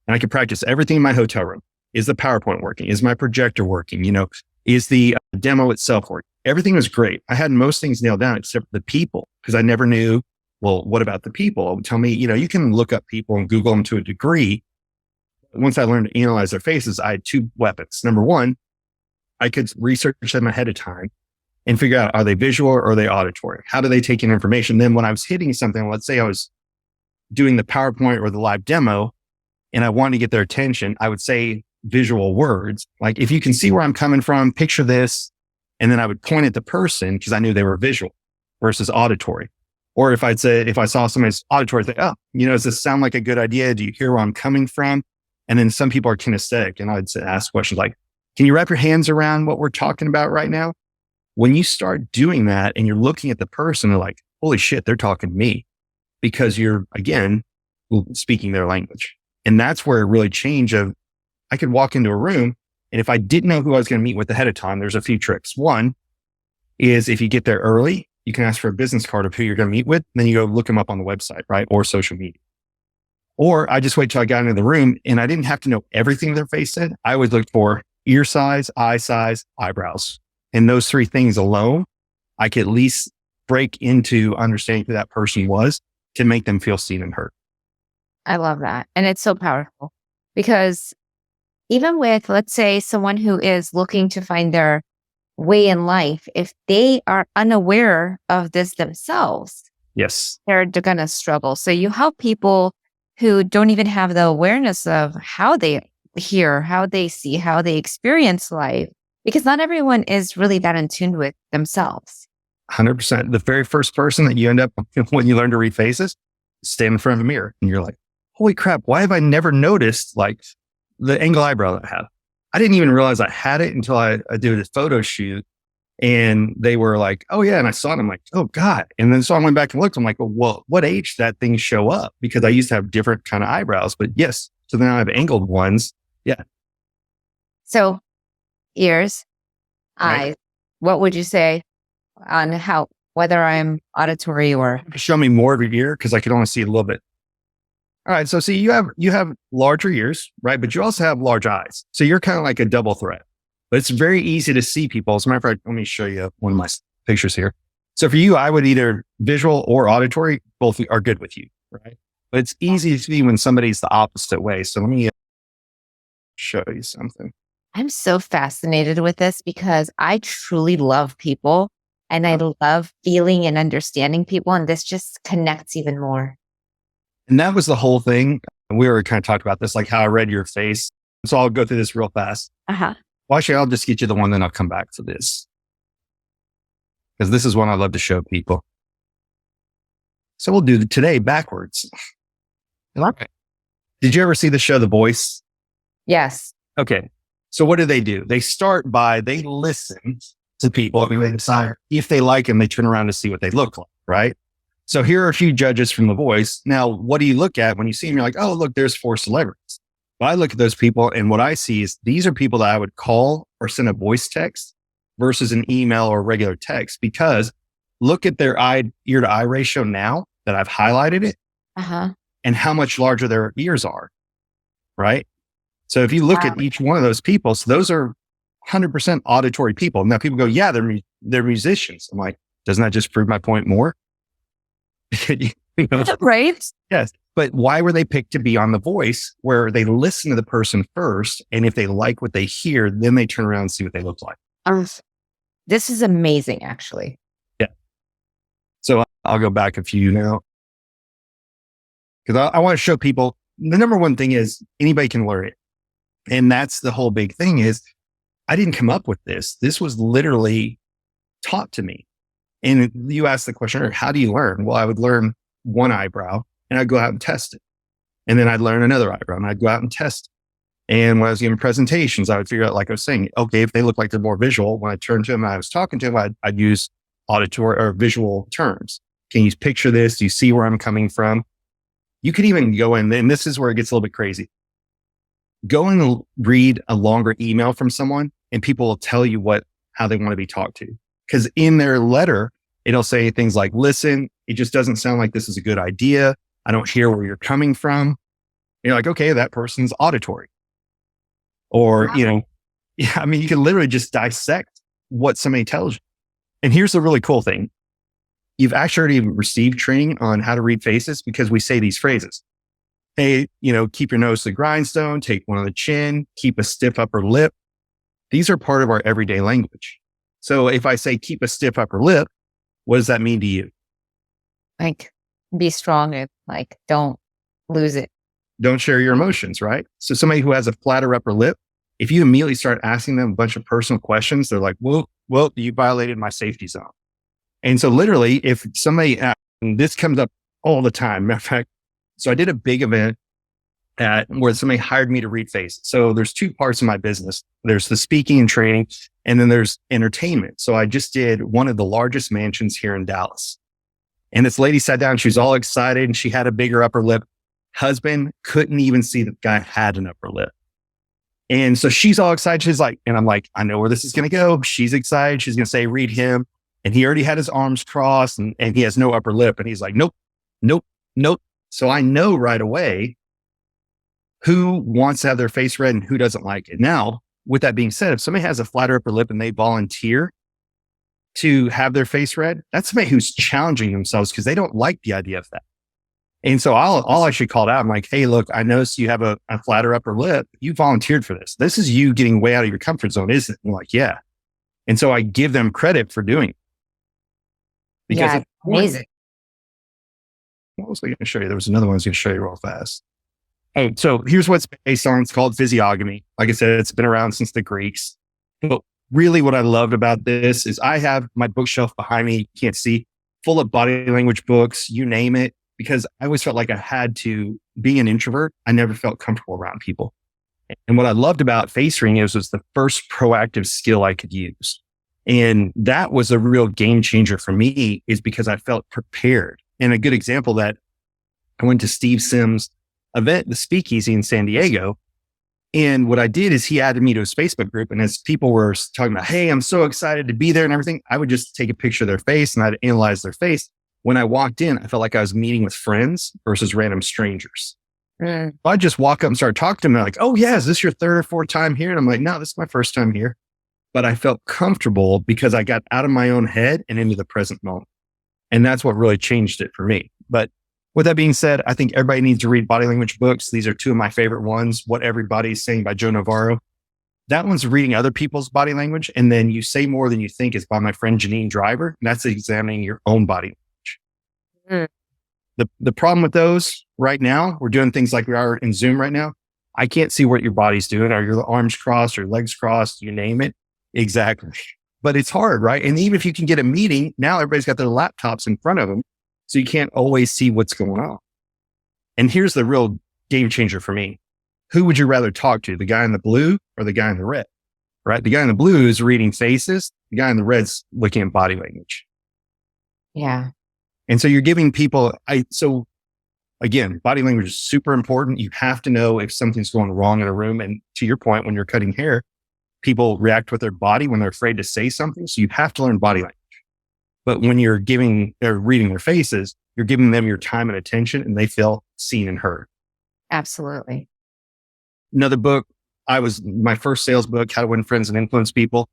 And I could practice everything in my hotel room. Is the PowerPoint working? Is my projector working? Is the demo itself working? Everything was great. I had most things nailed down except the people, because I never knew, well, what about the people? It would tell me, you can look up people and Google them to a degree. Once I learned to analyze their faces, I had two weapons. Number one, I could research them ahead of time and figure out, are they visual or are they auditory? How do they take in information? Then when I was hitting something, let's say I was doing the PowerPoint or the live demo and I wanted to get their attention, I would say visual words. Like, if you can see where I'm coming from, picture this. And then I would point at the person because I knew they were visual versus auditory. Or if I saw somebody's auditory, I'd think, oh, does this sound like a good idea? Do you hear where I'm coming from? And then some people are kinesthetic, and I'd ask questions like, can you wrap your hands around what we're talking about right now? When you start doing that and you're looking at the person, they're like, holy shit, they're talking to me, because you're, again, speaking their language. And that's where it really changed. I could walk into a room, and if I didn't know who I was going to meet with ahead of time, there's a few tricks. One is, if you get there early, you can ask for a business card of who you're going to meet with. Then you go look them up on the website, right? Or social media. Or I just wait till I got into the room and I didn't have to know everything their face said. I would look for ear size, eye size, eyebrows. And those three things alone, I could at least break into understanding who that person was to make them feel seen and heard. I love that. And it's so powerful because even with, let's say, someone who is looking to find their way in life, if they are unaware of this themselves, yes, they're going to struggle. So you help people who don't even have the awareness of how they hear, how they see, how they experience life, because not everyone is really that in tune with themselves. 100%. The very first person that you end up, when you learn to read faces, stand in front of a mirror and you're like, holy crap, why have I never noticed like the angle eyebrow that I have? I didn't even realize I had it until I did a photo shoot and they were like, oh yeah. And I saw it. And I'm like, oh God. And then so I went back and looked. I'm like, well, what age did that thing show up? Because I used to have different kind of eyebrows, but yes. So then I have angled ones. Yeah. So ears, eyes, Right. What would you say on whether I'm auditory or? Show me more of your ear because I could only see a little bit. All right. So see, you have larger ears, right? But you also have large eyes. So you're kind of like a double threat. But it's very easy to see people. As a matter of fact, let me show you one of my pictures here. So for you, I would either visual or auditory, both are good with you, right? But it's easy to see when somebody's the opposite way. So let me show you something. I'm so fascinated with this because I truly love people and I love feeling and understanding people. And this just connects even more. And that was the whole thing. We were kind of talking about this, like how I read your face. So I'll go through this real fast. Uh-huh. Well, actually, I'll just get you the one, then I'll come back to this. Because this is one I love to show people. So we'll do today backwards. Okay. Did you ever see the show The Voice? Yes. Okay. So what do? They start by, they listen to people. I mean, they decide if they like them, they turn around to see what they look like, right? So here are a few judges from The Voice. Now, what do you look at when you see them? You're like, oh, look, there's 4 celebrities. But I look at those people and what I see is these are people that I would call or send a voice text versus an email or regular text, because look at their ear to eye ratio now that I've highlighted it and how much larger their ears are, right? So if you look at each one of those people, so those are 100% auditory people. Now people go, yeah, they're musicians. I'm like, doesn't that just prove my point more? You know? Right? Yes. But why were they picked to be on The Voice, where they listen to the person first, and if they like what they hear, then they turn around and see what they look like? This is amazing, actually. Yeah. So I'll go back a few now, because I want to show people the number one thing is anybody can learn it. And that's the whole big thing is I didn't come up with this. This was literally taught to me. And you asked the question, how do you learn? Well, I would learn one eyebrow and I'd go out and test it. And then I'd learn another eyebrow and I'd go out and test it. And when I was giving presentations, I would figure out, like I was saying, okay, if they look like they're more visual, when I turned to them and I was talking to them, I'd use auditory or visual terms. Can you picture this? Do you see where I'm coming from? You could even go in, and this is where it gets a little bit crazy. Go and read a longer email from someone and people will tell you how they want to be talked to. Because in their letter, it'll say things like, listen, it just doesn't sound like this is a good idea. I don't hear where you're coming from. You're like, okay, that person's auditory. Or, you can literally just dissect what somebody tells you. And here's the really cool thing. You've actually already received training on how to read faces because we say these phrases. Hey, keep your nose to the grindstone, take one on the chin, keep a stiff upper lip. These are part of our everyday language. So if I say keep a stiff upper lip, what does that mean to you? Like, be strong and don't lose it. Don't share your emotions, right? So somebody who has a flatter upper lip, if you immediately start asking them a bunch of personal questions, they're like, well, you violated my safety zone. And so literally, if somebody, and this comes up all the time. Matter of fact, so I did a big event where somebody hired me to read faces. So there's 2 parts of my business. There's the speaking and training, and then there's entertainment. So I just did one of the largest mansions here in Dallas. And this lady sat down, she was all excited and she had a bigger upper lip. Husband couldn't even see that the guy had an upper lip. And so she's all excited. She's like, and I'm like, I know where this is going to go. She's excited. She's going to say, read him. And he already had his arms crossed and he has no upper lip. And he's like, nope. So I know right away who wants to have their face read and who doesn't like it. Now, with that being said, if somebody has a flatter upper lip and they volunteer to have their face read, that's somebody who's challenging themselves because they don't like the idea of that. And so I'll actually call it out. I'm like, hey, look, I noticed you have a flatter upper lip. You volunteered for this. This is you getting way out of your comfort zone, isn't it? And I'm like, yeah. And so I give them credit for doing it. Because it's amazing. What was I going to show you? There was another one I was going to show you real fast. Oh, so here's what's based on. It's called physiognomy. Like I said, it's been around since the Greeks. But really what I loved about this is I have my bookshelf behind me, you can't see, full of body language books, you name it, because I always felt like I had to be an introvert. I never felt comfortable around people. And what I loved about face reading was the first proactive skill I could use. And that was a real game changer for me, is because I felt prepared. And a good example that I went to Steve Sims' event, the Speakeasy in San Diego. And what I did is he added me to his Facebook group. And as people were talking about, hey, I'm so excited to be there and everything, I would just take a picture of their face and I'd analyze their face. When I walked in, I felt like I was meeting with friends versus random strangers. I'd just walk up and start talking to them. They're like, oh yeah, is this your 3rd or 4th time here? And I'm like, no, this is my 1st time here. But I felt comfortable because I got out of my own head and into the present moment. And that's what really changed it for me. But with that being said, I think everybody needs to read body language books. These are 2 of my favorite ones. What Everybody's Saying by Joe Navarro. That one's reading other people's body language. And then You Say More Than You Think is by my friend Janine Driver. And that's examining your own body language. The problem with those right now, we're doing things like we are in Zoom right now. I can't see what your body's doing. Are your arms crossed or legs crossed? You name it. Exactly. But it's hard, right? And even if you can get a meeting, now everybody's got their laptops in front of them. So you can't always see what's going on. And here's the real game changer for me. Who would you rather talk to? The guy in the blue or the guy in the red? Right? The guy in the blue is reading faces. The guy in the red's looking at body language. Yeah. And so you're giving people, so again, body language is super important. You have to know if something's going wrong in a room. And to your point, when you're cutting hair, people react with their body when they're afraid to say something. So you have to learn body language. But when you're reading their faces, you're giving them your time and attention and they feel seen and heard. Absolutely. Another book, my first sales book, How to Win Friends and Influence People.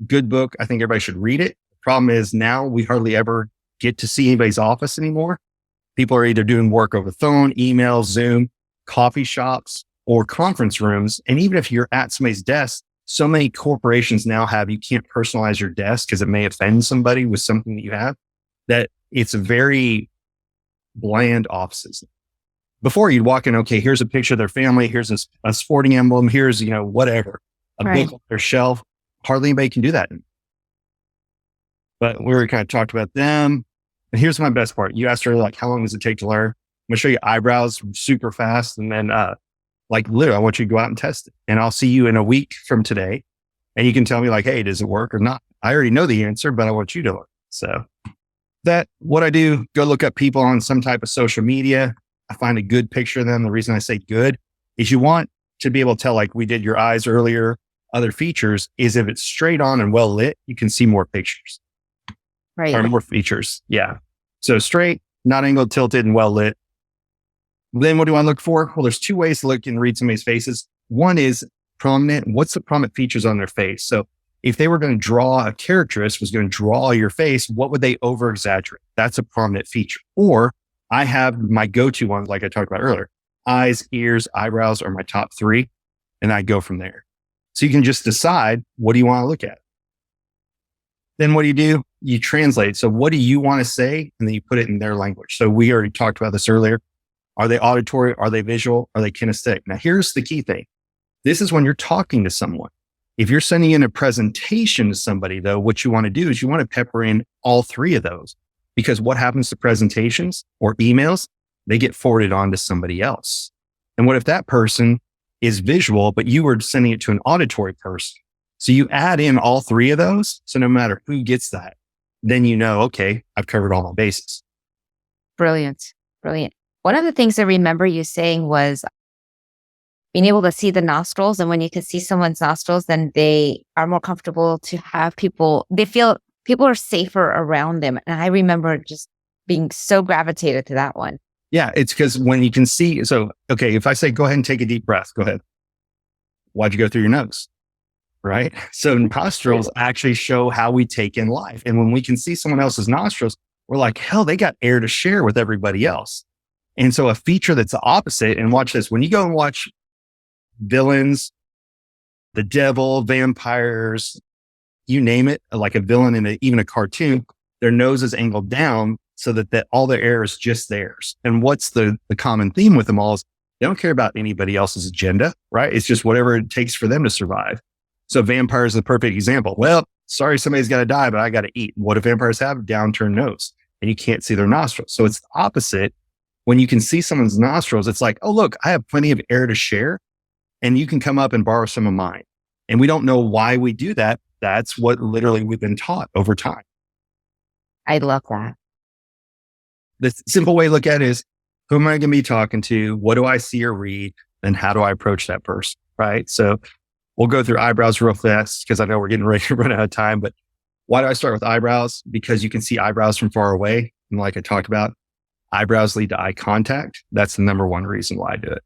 Good book. I think everybody should read it. The problem is now we hardly ever get to see anybody's office anymore. People are either doing work over the phone, email, Zoom, coffee shops, or conference rooms. And even if you're at somebody's desk, so many corporations now have, you can't personalize your desk because it may offend somebody with something that you have, that it's very bland offices. Before you'd walk in, okay, here's a picture of their family. Here's a sporting emblem. Here's, whatever, a book on their shelf. Hardly anybody can do that. But we were kind of talked about them. And here's my best part. You asked her, like, how long does it take to learn? I'm going to show you eyebrows super fast. And then, literally, I want you to go out and test it. And I'll see you in a week from today. And you can tell me like, hey, does it work or not? I already know the answer, but I want you to learn. So what I do, go look up people on some type of social media. I find a good picture of them. The reason I say good is you want to be able to tell, like we did your eyes earlier, other features is if it's straight on and well lit, you can see more pictures. Right. Or more features. Yeah. So straight, not angled, tilted, and well lit. Then what do I look for? Well, there's two ways to look and read somebody's faces. One is prominent. What's the prominent features on their face? So if they were going to draw a characterist, was going to draw your face, what would they over exaggerate? That's a prominent feature. Or I have my go-to ones, like I talked about earlier. Eyes, ears, eyebrows are my top three. And I go from there. So you can just decide, what do you want to look at? Then what do? You translate. So what do you want to say? And then you put it in their language. So we already talked about this earlier. Are they auditory? Are they visual? Are they kinesthetic? Now, here's the key thing. This is when you're talking to someone. If you're sending in a presentation to somebody, though, what you want to do is you want to pepper in all three of those. Because what happens to presentations or emails? They get forwarded on to somebody else. And what if that person is visual, but you were sending it to an auditory person? So you add in all three of those. So no matter who gets that, then you know, okay, I've covered all my bases. Brilliant. Brilliant. One of the things I remember you saying was being able to see the nostrils. And when you can see someone's nostrils, then they are more comfortable to have they feel people are safer around them. And I remember just being so gravitated to that one. Yeah, it's because when you can see, so, okay, if I say, go ahead and take a deep breath, go ahead. Why'd you go through your nose? Right? So nostrils actually show how we take in life. And when we can see someone else's nostrils, we're like, hell, they got air to share with everybody else. And so a feature that's the opposite, and watch this, when you go and watch villains, the devil, vampires, you name it, like a villain in even a cartoon, their nose is angled down so that all their air is just theirs. And what's the common theme with them all is they don't care about anybody else's agenda, right? It's just whatever it takes for them to survive. So vampires is the perfect example. Well, sorry, somebody's got to die, but I got to eat. What do vampires have? Downturned nose, and you can't see their nostrils. So it's the opposite. When you can see someone's nostrils, it's like, oh, look, I have plenty of air to share, and you can come up and borrow some of mine. And we don't know why we do that. That's what literally we've been taught over time. I love that. The simple way to look at it is, who am I going to be talking to? What do I see or read? And how do I approach that person? Right? So we'll go through eyebrows real fast because I know we're getting ready to run out of time. But why do I start with eyebrows? Because you can see eyebrows from far away. And like I talked about, eyebrows lead to eye contact. That's the number one reason why I do it.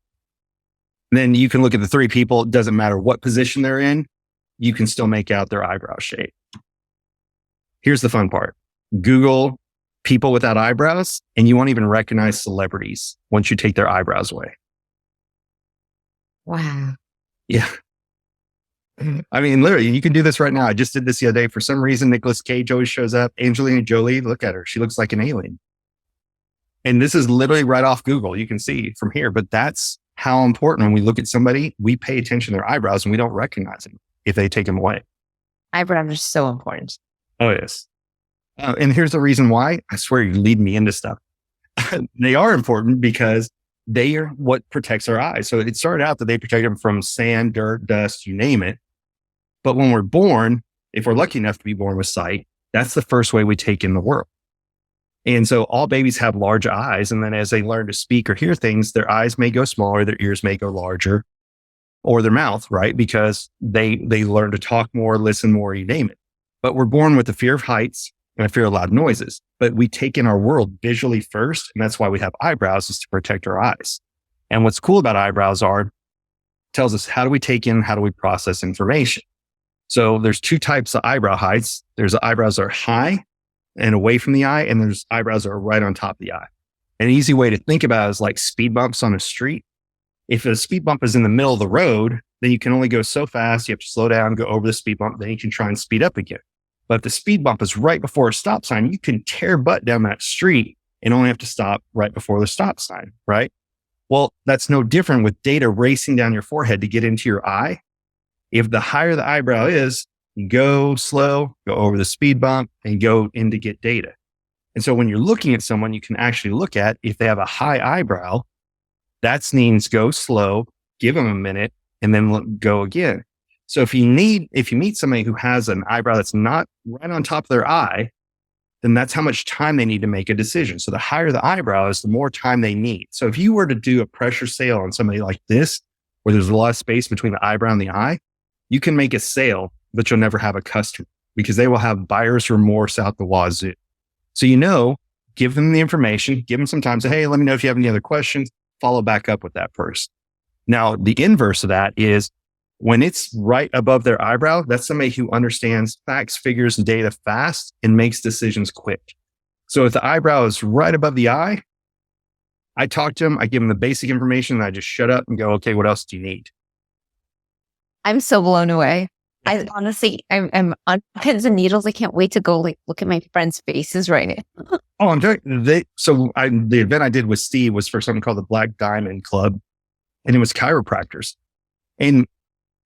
And then you can look at the three people. It doesn't matter what position they're in. You can still make out their eyebrow shape. Here's the fun part. Google people without eyebrows, and you won't even recognize celebrities once you take their eyebrows away. Wow. Yeah. I mean, literally, you can do this right now. I just did this the other day. For some reason, Nicolas Cage always shows up. Angelina Jolie, look at her. She looks like an alien. And this is literally right off Google. You can see from here, but that's how important when we look at somebody, we pay attention to their eyebrows and we don't recognize them if they take them away. Eyebrows are so important. Oh, yes. And here's the reason why. I swear you lead me into stuff. They are important because they are what protects our eyes. So it started out that they protect them from sand, dirt, dust, you name it. But when we're born, if we're lucky enough to be born with sight, that's the first way we take in the world. And so all babies have large eyes. And then as they learn to speak or hear things, their eyes may go smaller, their ears may go larger, or their mouth, right? Because they learn to talk more, listen more, you name it. But we're born with a fear of heights and a fear of loud noises. But we take in our world visually first. And that's why we have eyebrows, is to protect our eyes. And what's cool about eyebrows tells us, how do we take in, how do we process information? So there's two types of eyebrow heights. There's eyebrows that are high and away from the eye, and there's eyebrows that are right on top of the eye. An easy way to think about it is like speed bumps on a street. If a speed bump is in the middle of the road, then you can only go so fast. You have to slow down, go over the speed bump, then you can try and speed up again. But if the speed bump is right before a stop sign, you can tear butt down that street and only have to stop right before the stop sign, right? Well, that's no different with data racing down your forehead to get into your eye. If the higher the eyebrow is, you go slow, go over the speed bump, and go in to get data. And so when you're looking at someone, you can actually look at, if they have a high eyebrow, that means go slow, give them a minute, and then go again. So if you meet somebody who has an eyebrow that's not right on top of their eye, then that's how much time they need to make a decision. So the higher the eyebrow is, the more time they need. So if you were to do a pressure sale on somebody like this, where there's a lot of space between the eyebrow and the eye, you can make a sale, but you'll never have a customer, because they will have buyer's remorse out the wazoo. So, give them the information, give them some time, say, hey, let me know if you have any other questions, follow back up with that person. Now, the inverse of that is when it's right above their eyebrow, that's somebody who understands facts, figures, and data fast and makes decisions quick. So if the eyebrow is right above the eye, I talk to them, I give them the basic information, and I just shut up and go, okay, what else do you need? I'm so blown away. I honestly, I'm on pins and needles. I can't wait to go look at my friends' faces right now. Oh, I'm telling you, the event I did with Steve was for something called the Black Diamond Club, and it was chiropractors. And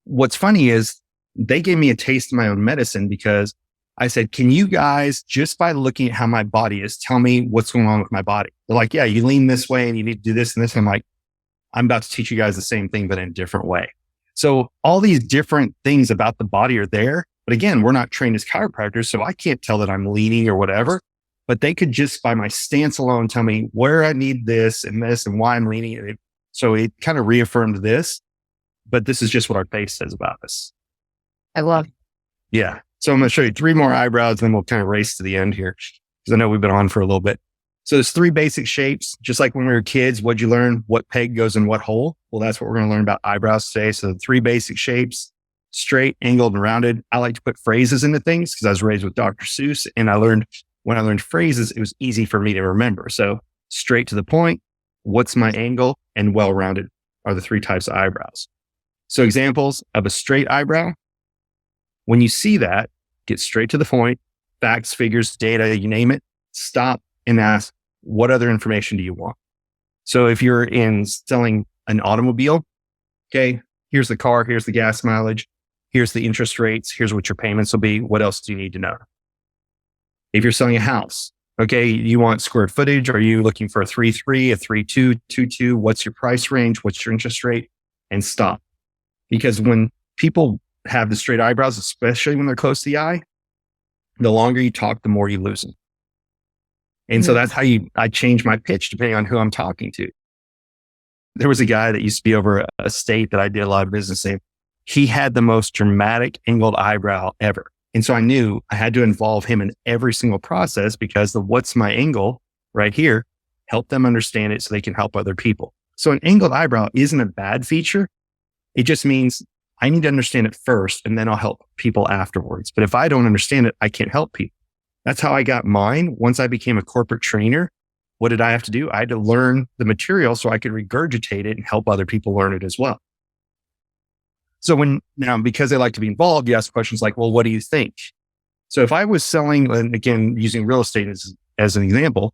what's funny is they gave me a taste of my own medicine, because I said, can you guys, just by looking at how my body is, tell me what's going on with my body? They're like, yeah, you lean this way and you need to do this and this. I'm like, I'm about to teach you guys the same thing, but in a different way. So all these different things about the body are there. But again, we're not trained as chiropractors, so I can't tell that I'm leaning or whatever. But they could just by my stance alone tell me where I need this and why I'm leaning. So it kind of reaffirmed this. But this is just what our face says about us. I love it. Yeah. So I'm going to show you 3 more eyebrows, then we'll kind of race to the end here, because I know we've been on for a little bit. So there's 3 basic shapes. Just like when we were kids, what'd you learn? What peg goes in what hole? Well, that's what we're going to learn about eyebrows today. So the 3 basic shapes: straight, angled, and rounded. I like to put phrases into things because I was raised with Dr. Seuss, and when I learned phrases, it was easy for me to remember. So straight to the point, what's my angle, and well-rounded are the 3 types of eyebrows. So examples of a straight eyebrow: when you see that, get straight to the point, facts, figures, data, you name it, stop and ask, what other information do you want? So if you're in selling an automobile, okay, here's the car, here's the gas mileage, here's the interest rates, here's what your payments will be. What else do you need to know? If you're selling a house, okay, you want square footage. Are you looking for a 3.3, a 3.2, 2.2? What's your price range? What's your interest rate? And stop. Because when people have the straight eyebrows, especially when they're close to the eye, the longer you talk, the more you lose them. And so that's how I change my pitch depending on who I'm talking to. There was a guy that used to be over a state that I did a lot of business in. He had the most dramatic angled eyebrow ever. And so I knew I had to involve him in every single process, because the what's my angle right here help them understand it so they can help other people. So an angled eyebrow isn't a bad feature. It just means I need to understand it first, and then I'll help people afterwards. But if I don't understand it, I can't help people. That's how I got mine. Once I became a corporate trainer, what did I have to do? I had to learn the material so I could regurgitate it and help other people learn it as well. So now, because they like to be involved, you ask questions like, well, what do you think? So if I was selling, and again, using real estate as an example,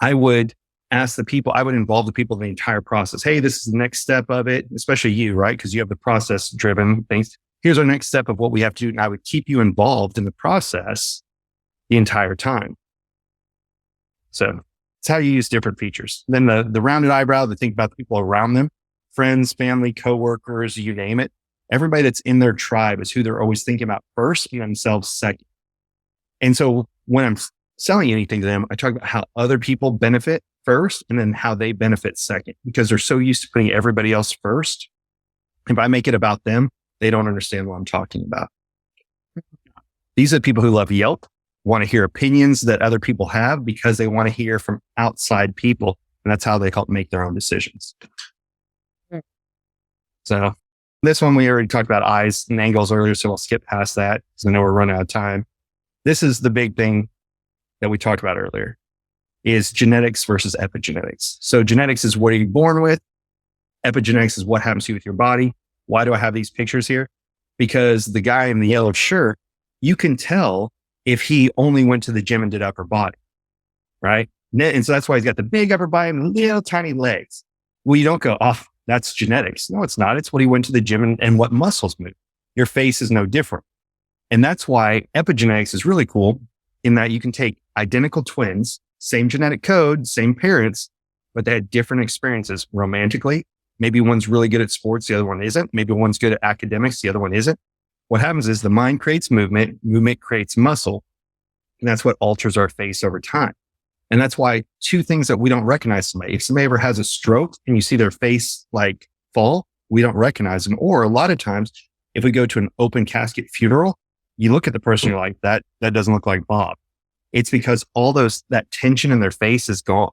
I would ask the people, I would involve the people in the entire process. Hey, this is the next step of it, especially you, right? Because you have the process driven things. Here's our next step of what we have to do. And I would keep you involved in the process the entire time. So it's how you use different features. Then the rounded eyebrow, to think about the people around them, friends, family, coworkers, you name it. Everybody that's in their tribe is who they're always thinking about first and themselves second. And so when I'm selling anything to them, I talk about how other people benefit first and then how they benefit second, because they're so used to putting everybody else first. If I make it about them, they don't understand what I'm talking about. These are the people who love Yelp, want to hear opinions that other people have because they want to hear from outside people. And that's how they help make their own decisions. Mm. So this one, we already talked about eyes and angles earlier, so I'll skip past that because I know we're running out of time. This is the big thing that we talked about earlier, is genetics versus epigenetics. So genetics is what are you born with? Epigenetics is what happens to you with your body. Why do I have these pictures here? Because the guy in the yellow shirt, you can tell if he only went to the gym and did upper body, right? And so that's why he's got the big upper body and little tiny legs. Well, you don't go, oh, that's genetics. No, it's not. It's what he went to the gym and what muscles move. Your face is no different. And that's why epigenetics is really cool, in that you can take identical twins, same genetic code, same parents, but they had different experiences romantically. Maybe one's really good at sports, the other one isn't. Maybe one's good at academics, the other one isn't. What happens is the mind creates movement, movement creates muscle, and that's what alters our face over time. And that's why two things that we don't recognize somebody. If somebody ever has a stroke and you see their face like fall, we don't recognize them. Or a lot of times, if we go to an open casket funeral, you look at the person, you're like, that doesn't look like Bob. It's because all that tension in their face is gone.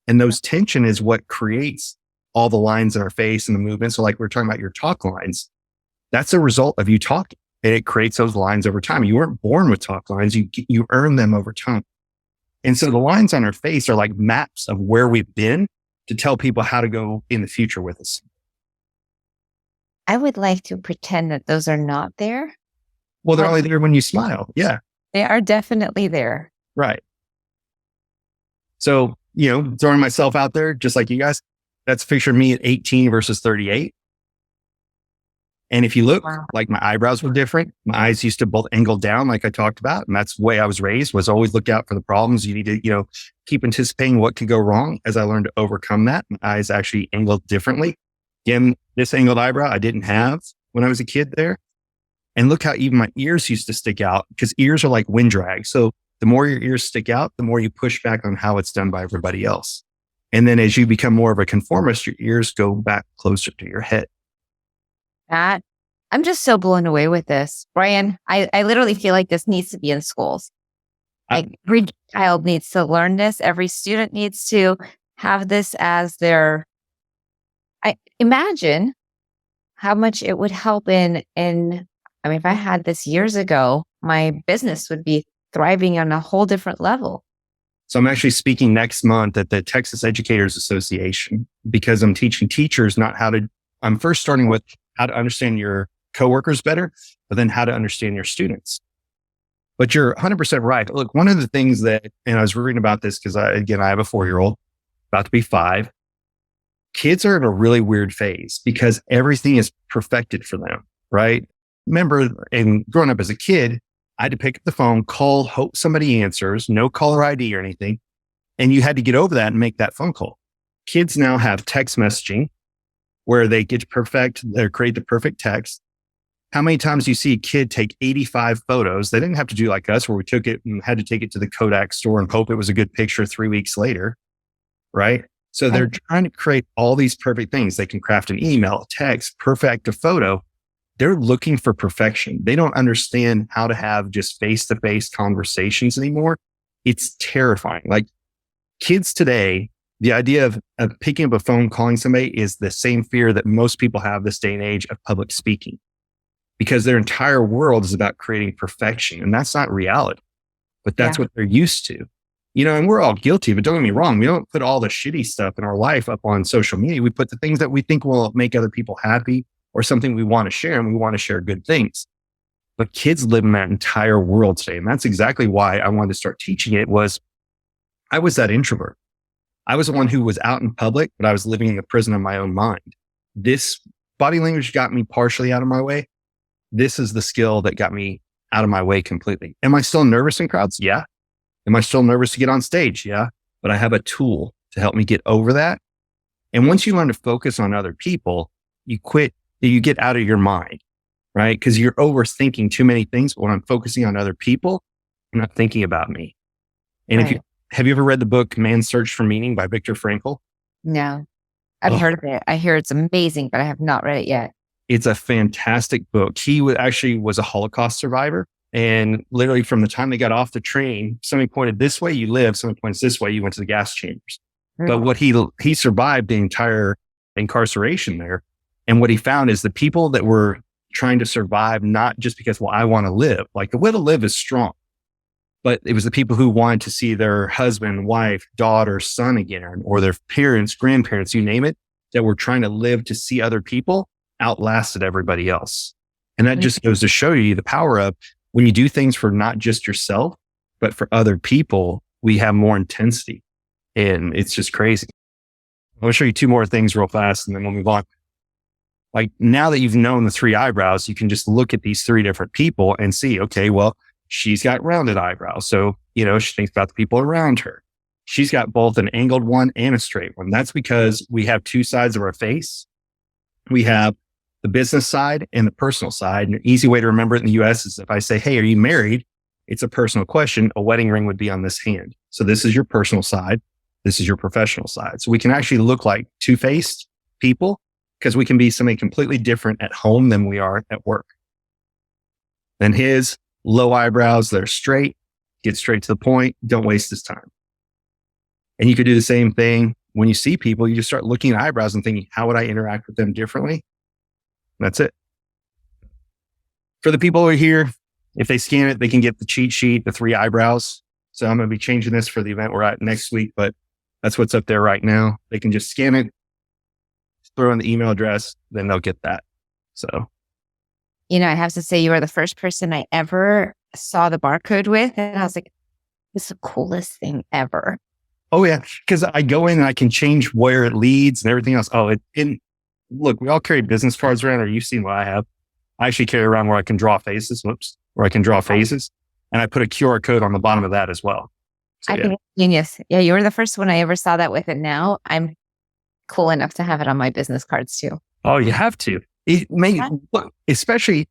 And those tension is what creates all the lines in our face and the movement. So like we're talking about your talk lines, that's a result of you talking, and it creates those lines over time. You weren't born with talk lines. You earn them over time. And so the lines on our face are like maps of where we've been to tell people how to go in the future with us. I would like to pretend that those are not there. Well, they're only there when you smile. Yeah. They are definitely there. Right. So, throwing myself out there, just like you guys, that's a picture of me at 18 versus 38. And if you look, like my eyebrows were different. My eyes used to both angle down, like I talked about. And that's the way I was raised, was always look out for the problems. You need to, keep anticipating what could go wrong. As I learned to overcome that, my eyes actually angled differently. Again, this angled eyebrow I didn't have when I was a kid there. And look how even my ears used to stick out, because ears are like wind drag. So the more your ears stick out, the more you push back on how it's done by everybody else. And then as you become more of a conformist, your ears go back closer to your head. I'm just so blown away with this. Brian, I literally feel like this needs to be in schools. Like every child needs to learn this. Every student needs to have this as their, I imagine how much it would help if I had this years ago, my business would be thriving on a whole different level. So I'm actually speaking next month at the Texas Educators Association, because I'm teaching teachers I'm first starting with how to understand your coworkers better, but then how to understand your students. But you're 100% right. Look, one of the things and I was reading about this because I have a 4-year-old about to be 5. Kids are in a really weird phase because everything is perfected for them, right? Remember, and growing up as a kid, I had to pick up the phone, call, hope somebody answers, no caller ID or anything. And you had to get over that and make that phone call. Kids now have text messaging where they get to create the perfect text. How many times do you see a kid take 85 photos? They didn't have to do like us, where we took it and had to take it to the Kodak store and hope it was a good picture 3 weeks later, right? So they're trying to create all these perfect things. They can craft an email, a text, perfect a photo. They're looking for perfection. They don't understand how to have just face-to-face conversations anymore. It's terrifying. Like kids today, the idea of picking up a phone, calling somebody is the same fear that most people have this day and age of public speaking, because their entire world is about creating perfection. And that's not reality, but that's what they're used to. And we're all guilty, but don't get me wrong. We don't put all the shitty stuff in our life up on social media. We put the things that we think will make other people happy, or something we want to share, and we want to share good things. But kids live in that entire world today. And that's exactly why I wanted to start teaching it. I was that introvert. I was the one who was out in public, but I was living in the prison of my own mind. This body language got me partially out of my way. This is the skill that got me out of my way completely. Am I still nervous in crowds? Yeah. Am I still nervous to get on stage? Yeah. But I have a tool to help me get over that. And once you learn to focus on other people, you get out of your mind, right? Because you're overthinking too many things. But when I'm focusing on other people, I'm not thinking about me. And Right. have you ever read the book Man's Search for Meaning by Viktor Frankl? No, I've Oh, heard of it. I hear it's amazing, but I have not read it yet. it's a fantastic book. He actually was a Holocaust survivor. And literally from the time they got off the train, somebody pointed this way, you live. Somebody points this way, you went to the gas chambers. But what he survived the entire incarceration there. And what he found is the people that were trying to survive, not just because, well, I want to live, like the will to live is strong, but it was the people who wanted to see their husband, wife, daughter, son again, or their parents, grandparents, you name it, that were trying to live to see other people outlasted everybody else. And that just goes to show you the power of when you do things for not just yourself, but for other people, we have more intensity. And it's just crazy. I'll show you two more things real fast and then we'll move on. Like now that you've known the three eyebrows, you can just look at these three different people and see, okay, well, she's got rounded eyebrows. So, she thinks about the people around her. She's got both an angled one and a straight one. That's because we have two sides of our face. We have the business side and the personal side. And an easy way to remember it in the US is if I say, hey, are you married? It's a personal question. A wedding ring would be on this hand. So this is your personal side. This is your professional side. So we can actually look like two-faced people because we can be something completely different at home than we are at work. Then his low eyebrows, they're straight, get straight to the point, don't waste his time. And you could do the same thing when you see people, you just start looking at eyebrows and thinking, how would I interact with them differently? That's it. For the people who are here, if they scan it, they can get the cheat sheet, the three eyebrows. So I'm going to be changing this for the event we're at next week, but that's what's up there right now. They can just scan it, throw in the email address, then they'll get that. So, I have to say you are the first person I ever saw the barcode with. And I was like, this is the coolest thing ever. oh yeah, because I go in and I can change where it leads and everything else. Look, we all carry business cards around, or you've seen what I have. I actually carry around where I can draw faces. Where I can draw faces. And I put a QR code on the bottom of that as well. So, I think it's genius. Yeah, you were the first one I ever saw that with. And now I'm cool enough to have it on my business cards too. Oh, you have to. Look, especially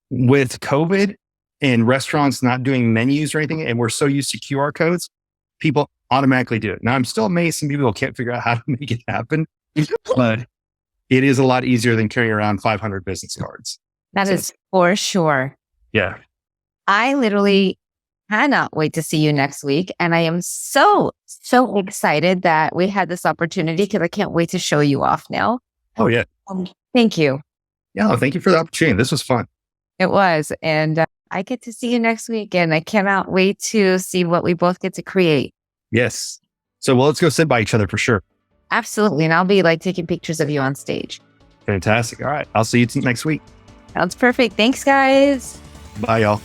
with COVID and restaurants not doing menus or anything, and we're so used to QR codes, people automatically do it. Now, I'm still amazed some people can't figure out how to make it happen, but it is a lot easier than carrying around 500 business cards. That is for sure. Yeah. I literally cannot wait to see you next week. And I am so excited that we had this opportunity because I can't wait to show you off now. Oh, yeah. Thank you. Yeah. Thank you for the opportunity. This was fun. It was. And I get to see you next week. And I cannot wait to see what we both get to create. Yes. So, let's go sit by each other for sure. Absolutely. And I'll be like taking pictures of you on stage. Fantastic. All right. I'll see you next week. Sounds perfect. Thanks, guys. Bye, y'all.